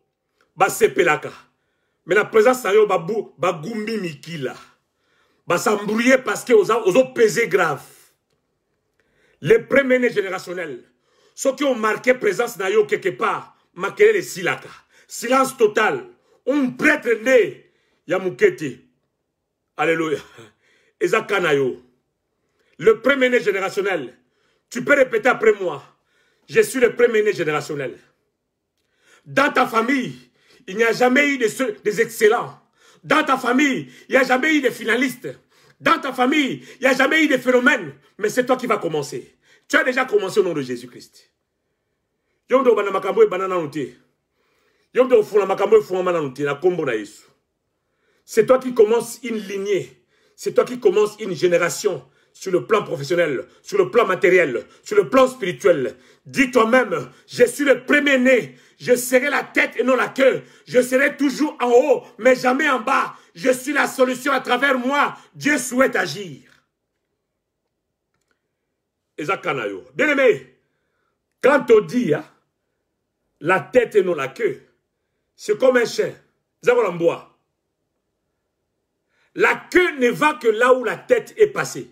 ba sepelaka. Mais la présence na yo ba gumbi mikila. Ba s'embrouiller parce que ozo pesé grave. Les premiers générationnels, ceux qui ont marqué présence na yo quelque part, marqué les silaka. Silence total. On prêtre né Yamukete. Alléluia. Ezaka na yo. Le premier-né générationnel. Tu peux répéter après moi. Je suis le premier-né générationnel. Dans ta famille, il n'y a jamais eu des excellents. Dans ta famille, il n'y a jamais eu de finalistes. Dans ta famille, il n'y a jamais eu de phénomènes. Mais c'est toi qui vas commencer. Tu as déjà commencé au nom de Jésus-Christ. C'est toi qui commences une lignée. C'est toi qui commences une génération. sur le plan professionnel, sur le plan matériel, sur le plan spirituel. Dis toi-même, je suis le premier-né. Je serai la tête et non la queue. Je serai toujours en haut, mais jamais en bas. Je suis la solution à travers moi. Dieu souhaite agir. Ezakanayo. Bien aimé, quand on dit la tête et non la queue, c'est comme un chien. La queue ne va que là où la tête est passée.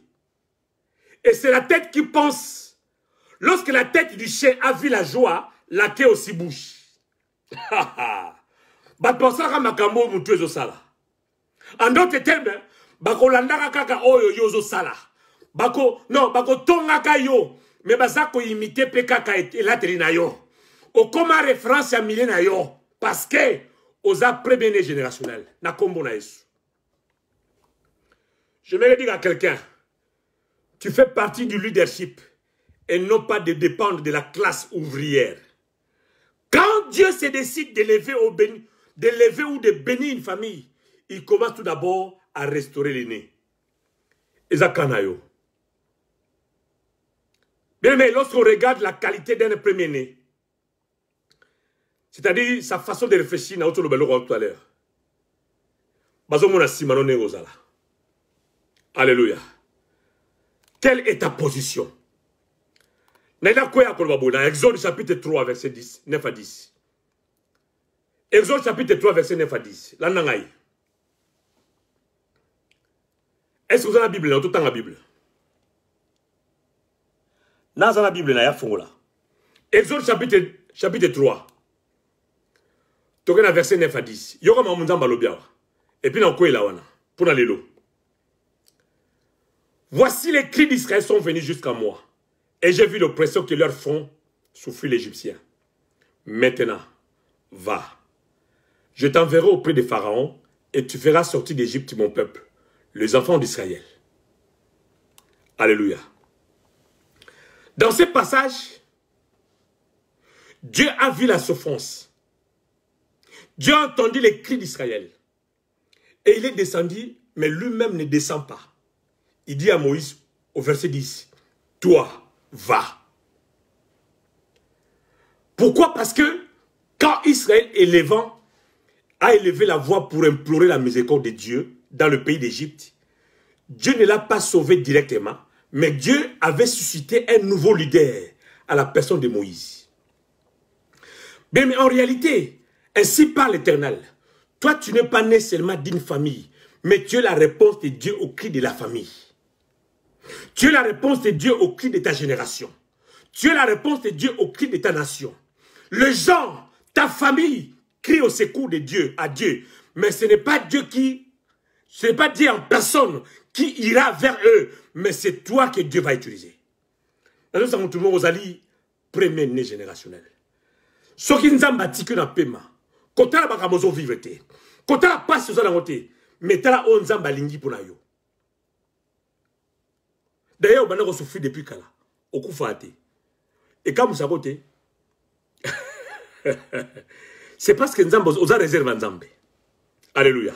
Et c'est la tête qui pense. Lorsque la tête du chien a vu la joie, la queue aussi bouge. En d'autres termes, bakolandaka kaka oyo yozo sala. Bako tongaka yo, mais bazako imite pe kaka elatri na yo. O koma référence à milé na yo, parce que osa premier générationnel na kombo na yesu. Je vais dire à quelqu'un, tu fais partie du leadership et non pas de dépendre de la classe ouvrière. Quand Dieu se décide d'élever ou de bénir une famille, il commence tout d'abord à restaurer l'aîné. Ezakanayo. Bien aimé, lorsqu'on regarde la qualité d'un premier-né, c'est-à-dire sa façon de réfléchir, tout à l'heure. Alléluia. Quelle est ta position? Exode chapitre 3, verset 10, 9 à 10. Exode chapitre 3, verset 9 à 10. Est-ce que vous avez la Bible? Tout le temps la Bible. Dans la Bible, il y a là. Exode chapitre 3. Tu as verset 9 à 10. Il y a et puis, il y a pour aller l'eau. Voici les cris d'Israël sont venus jusqu'à moi. Et j'ai vu l'oppression que leur font souffrir l'Égyptien. Maintenant, va. Je t'enverrai auprès de Pharaon et tu feras sortir d'Égypte mon peuple, les enfants d'Israël. Alléluia. Dans ce passage, Dieu a vu la souffrance. Dieu a entendu les cris d'Israël. Et il est descendu, mais lui-même ne descend pas. Il dit à Moïse, au verset 10, « Toi, va. » Pourquoi? Parce que quand Israël a élevé la voix pour implorer la miséricorde de Dieu dans le pays d'Égypte, Dieu ne l'a pas sauvé directement, mais Dieu avait suscité un nouveau leader à la personne de Moïse. Mais en réalité, ainsi parle l'Éternel. Toi, tu n'es pas né seulement d'une famille, mais tu es la réponse de Dieu au cri de la famille. Tu es la réponse de Dieu au cri de ta génération. Tu es la réponse de Dieu au cri de ta nation. Les gens, ta famille, crient au secours de Dieu, à Dieu. Mais ce n'est pas Dieu en personne qui ira vers eux, mais c'est toi que Dieu va utiliser. Nous sommes tout le monde aux alliés, premier-né générationnel. Ce qui nous a battu que dans le paiement, quand on a bakamozo vivre, quand on a passé sur la route, mais on a onzamba lingi pour nayo. D'ailleurs, on a souffert depuis Kala. Au coup faté. Et quand vous savez, c'est parce que nous avons réservé en Zambé. Alléluia.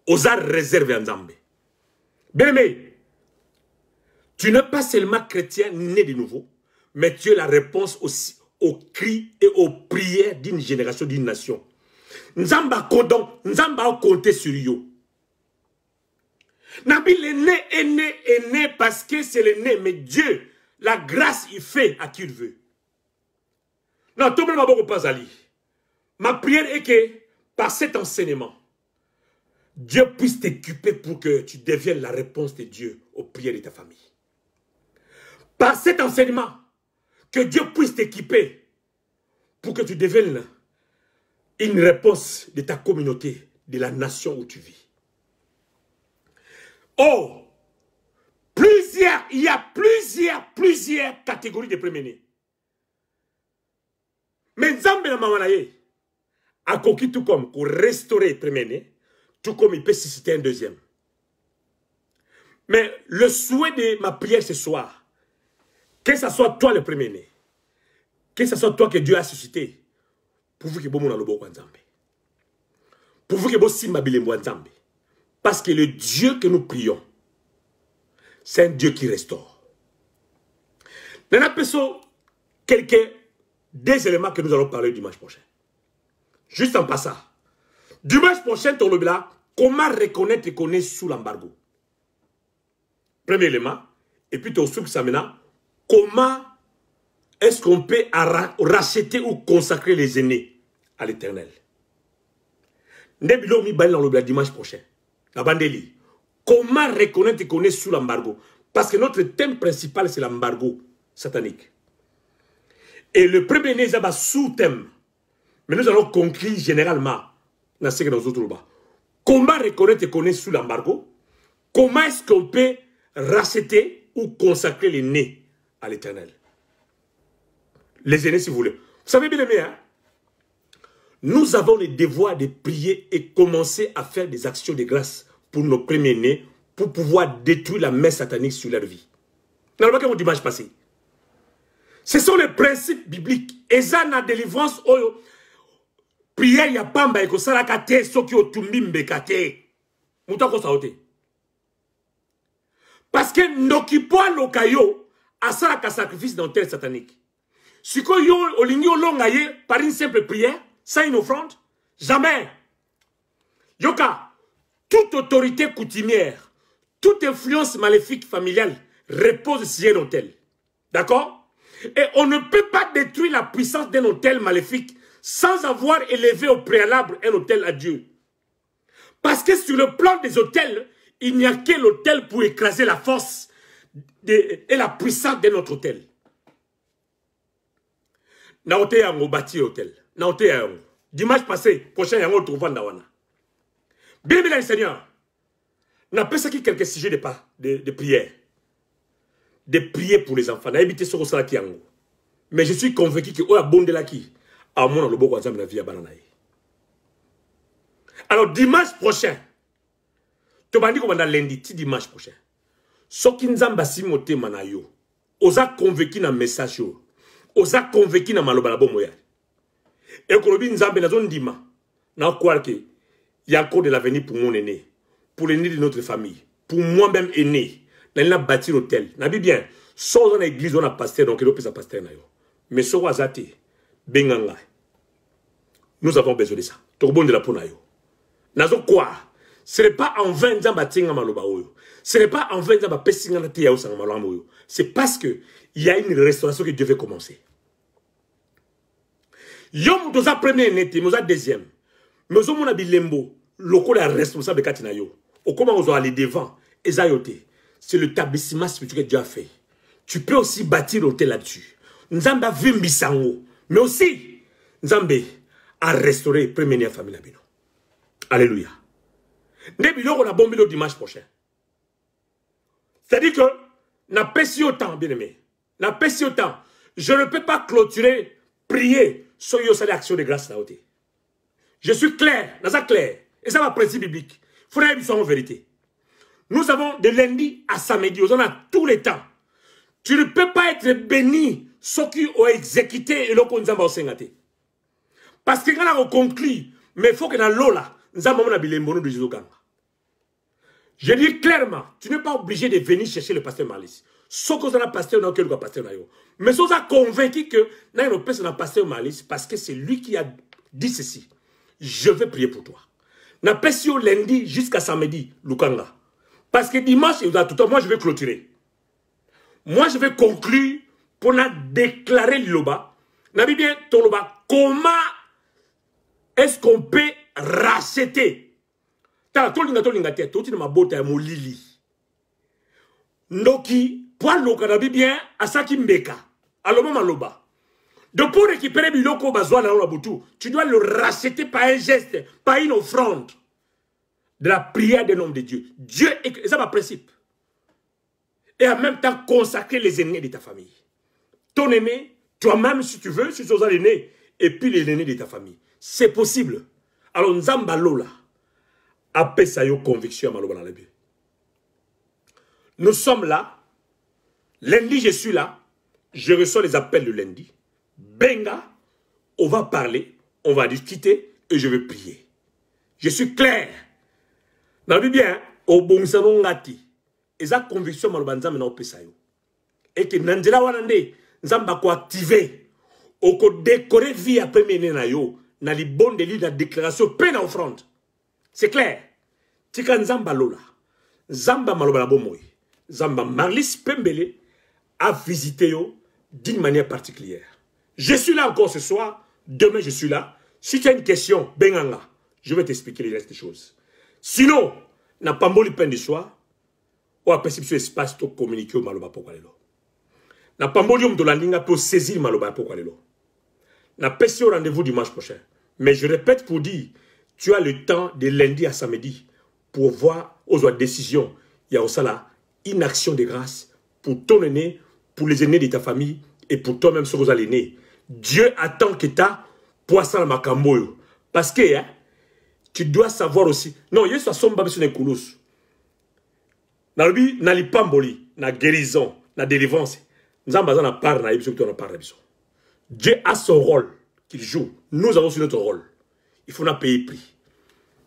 Nous avons réservé en Zambé. Bien aimé, tu n'es pas seulement chrétien né de nouveau, mais tu es la réponse aussi aux cris et aux prières d'une génération, d'une nation. Nous avons compté sur vous. Nabi, est né parce que c'est le né, mais Dieu, la grâce, il fait à qui il veut. Non, tout le monde ne pas aller. Ma prière est que, par cet enseignement, Dieu puisse t'équiper pour que tu deviennes la réponse de Dieu aux prières de ta famille. Par cet enseignement, que Dieu puisse t'équiper pour que tu deviennes une réponse de ta communauté, de la nation où tu vis. Oh, il y a plusieurs catégories de premiers-nés. Mais Nzambe na mamanaye a conquis tout comme pour restaurer le premier-né, tout comme il peut susciter un deuxième. Mais le souhait de ma prière ce soir, que ce soit toi le premier-né, que ce soit toi que Dieu a suscité, pour vous que vous avez le Nzambe. Pour vous que vous simba bilembo Nzambe. Parce que le Dieu que nous prions, C'est un Dieu qui restaure. Nous avons des éléments que nous allons parler dimanche prochain. Juste en passant. Dimanche prochain, comment reconnaître et connaître sous l'embargo? Premier élément. Et puis, comment est-ce qu'on peut racheter ou consacrer les aînés à l'Éternel? Dimanche prochain. La bandeli. Comment reconnaître et connaître sous l'embargo? Parce que notre thème principal, c'est l'embargo satanique. Et le premier né, c'est un sous-thème. Mais nous allons conclure généralement dans ce que nous avons. Comment reconnaître et connaître sous l'embargo? Comment est-ce qu'on peut racheter ou consacrer les nés à l'Éternel? Les aînés, si vous voulez. Vous savez bien aimé, hein? Nous avons le devoir de prier et commencer à faire des actions de grâce pour nos premiers-nés, pour pouvoir détruire la main satanique sur leur vie. Dans le cas dimanche passé. Ce sont les principes bibliques. Et ça, la délivrance, prière, il y a pas de ko sarakate, soki otumbi kate. Moutako saote. Parce que n'occupa lokayo, à saraka sacrifice dans tel satanique. Si ko yo, olingi olongaye, par une simple prière, sans une offrande, jamais. Yoka, toute autorité coutumière, toute influence maléfique familiale repose sur un autel. D'accord? Et on ne peut pas détruire la puissance d'un autel maléfique sans avoir élevé au préalable un autel à Dieu. Parce que sur le plan des autels, il n'y a qu'un autel pour écraser la force et la puissance d'un autre autel. Naote yango bâti hôtel. Naote yango. Dimanche passé, prochain yango trouvant dawana. Bien, bien, Seigneur. N'a pas ça qui quelques sujets de prière. De prier pour les enfants. N'a évité ce que qui yango. Mais je suis convaincu que oya bonde la qui a mon le beau na vie à bananaï. Alors dimanche prochain, tu vas dire qu'on va lundi, dimanche prochain. Ce qui nous a simoté manayo, osa convaincu na message yo. Osa convaincu na malobala bomoya. Et qu'on obi nzambe na zone dima. Na croire que il y a encore de l'avenir pour mon aîné, pour l'aîné de notre famille, pour moi-même aîné. Na bâti l'hôtel. Na bi bien. Sans dans l'église on a pasteur donc il peut sa pasteur na yo. Mais so wazati benganga. Nous avons besoin de ça. Torbon de la ponayo. Nazo quoi? Ce n'est pas en vain nzamba tinga maloba oyo. Ce n'est pas en vain nzamba pesinga na tia osanga maloba oyo. C'est parce que il y a une restauration qui devait commencer. Yom doza premier neti, moza deuxième. Mais au mona bilembo, loko la responsable de katina yo. Au comment on doit aller devant, ezayote. C'est l'établissement spirituel que Dieu a fait. Tu peux aussi bâtir l'hôtel là-dessus. Nzamba vimbisango. Mais aussi, Nzambe a restauré la première famille. Alléluia. Nebilo on a bombé le dimanche prochain. C'est-à-dire que, n'a pas si autant, bien aimé. N'a pas si autant. Je ne peux pas clôturer, prier, sur une action de grâce là-haut. Je suis clair, dans ça clair. Et ça va principe biblique. Il faudrait que nous en vérité. Nous avons de lundi à samedi, on a tous les temps. Tu ne peux pas être béni, ceux qui ont exécuté et l'ont consengate. Parce que quand on conclut, mais il faut que dans l'eau là, nous avons un bilembono de Jésus. Je dis clairement, tu n'es pas obligé de venir chercher le pasteur Malice. Sauf que le pasteur n'a aucun pasteur. Mais on a convaincu que nous avons un pasteur Malice parce que c'est lui qui a dit ceci. Je vais prier pour toi. N'a pas si au lundi jusqu'à samedi, Lukanga. Parce que dimanche, moi je vais clôturer. Moi je vais conclure pour déclarer l'Iloba. N'a bien Toloba. Comment est-ce qu'on peut racheter? Noki, poil loka na bien, asaki mbeka. Aloma maloba. Donc pour récupérer biloko bazwa na butu, tu dois le racheter par un geste, par une offrande. De la prière des noms de Dieu. Dieu est ça ma principe. Et en même temps consacrer les aînés de ta famille. Ton aîné, toi-même si tu veux, si tu es l'aîné, et puis les aînés de ta famille. C'est possible. Alors Nzamba Lola. Après ça, il y a conviction à Maloba. Nous sommes là. Lundi, je suis là. Je reçois les appels de lundi. Benga, on va parler, on va discuter et je vais prier. Je suis clair. Dans le bien, au bon salon ngati. eza conviction maloba nzambe na opesa yo. Et que nandela wana nde nzamba ko activer oko décorer vie après mene na yo na li bon de li na déclaration pe na offrande. C'est clair. Tika nzamba lola. Nzamba maloba na bomoy. Nzamba Marlis Pembele a visité yo d'une manière particulière. Je suis là encore ce soir. Demain, je suis là. Si tu as une question, Benganga, je vais t'expliquer les restes des choses. Sinon, n'a pas mboli peine de soir, ou à perception espace to communiquer au maloba pourquoi lelo. N'a pas mboli de la ligne pour saisir maloba pourquoi lelo. N'a pas au rendez-vous dimanche prochain. Mais je répète pour dire, tu as le temps de lundi à samedi pour voir aux décisions. Il y a aussi là une action de grâce pour ton aîné, pour les aînés de ta famille et pour toi-même sur vos aînés. Dieu attend que tu as poisson à makamboyo. Parce que hein, tu dois savoir aussi. Non, il y a soit son babé sur les coulous. Dans le but, dans les pamboli, dans la guérison, dans la délivrance, nous avons besoin de parler, Dieu a son rôle qu'il joue. Nous avons aussi notre rôle. Il faut nous payer prix.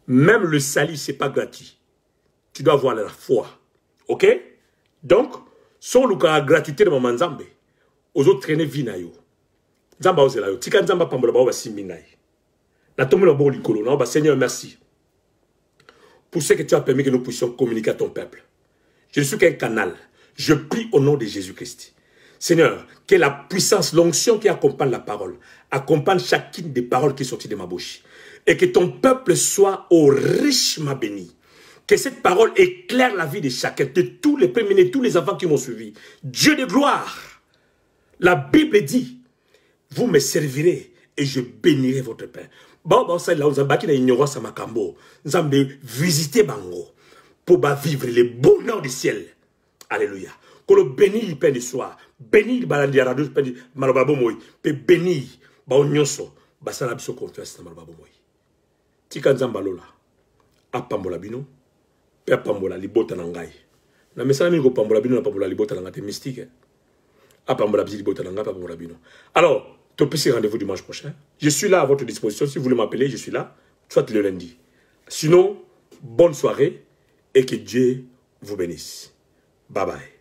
Même le salut, ce n'est pas gratuit. Tu dois avoir la foi. Ok? Donc, sans le gratuité de mon Nzambe, aux autres traîner vie na yo. Nzamba ozela yo. Tika Nzamba pambola ba simina. Na tomo bo likolo na ba Seigneur merci. Pour ce que tu as permis que nous puissions communiquer à ton peuple. Je ne suis qu'un canal. Je prie au nom de Jésus-Christ. Seigneur, que la puissance, l'onction qui accompagne la parole, accompagne chacune des paroles qui sont sorties de ma bouche. Et que ton peuple soit au richement béni. Que cette parole éclaire la vie de chacun, de tous les premiers, tous les enfants qui m'ont suivi. Dieu de gloire. La Bible dit, vous me servirez et je bénirai votre pain. Bon, ça, là, vous avez bâti l'ignorance à Makambo. Vous avez visité Bango pour vivre le bonheur du ciel. Alléluia. Que le béni le pain de soir, béni le balandiara, béni le malobabomoy, pe béni, ba onyonso, ba salabiso confiance na malobabomoy. Tika nzamba lola, apambola bino, pe apambola libota na ngai. Na mesala mingo pambola bino na pambola libota na ngate mystique. Apambola bisi libota na ngai, apambola bino. Alors, topesi rendez-vous dimanche prochain. Je suis là à votre disposition. Si vous voulez m'appeler, je suis là, soit le lundi. Sinon, bonne soirée et que Dieu vous bénisse. Bye bye.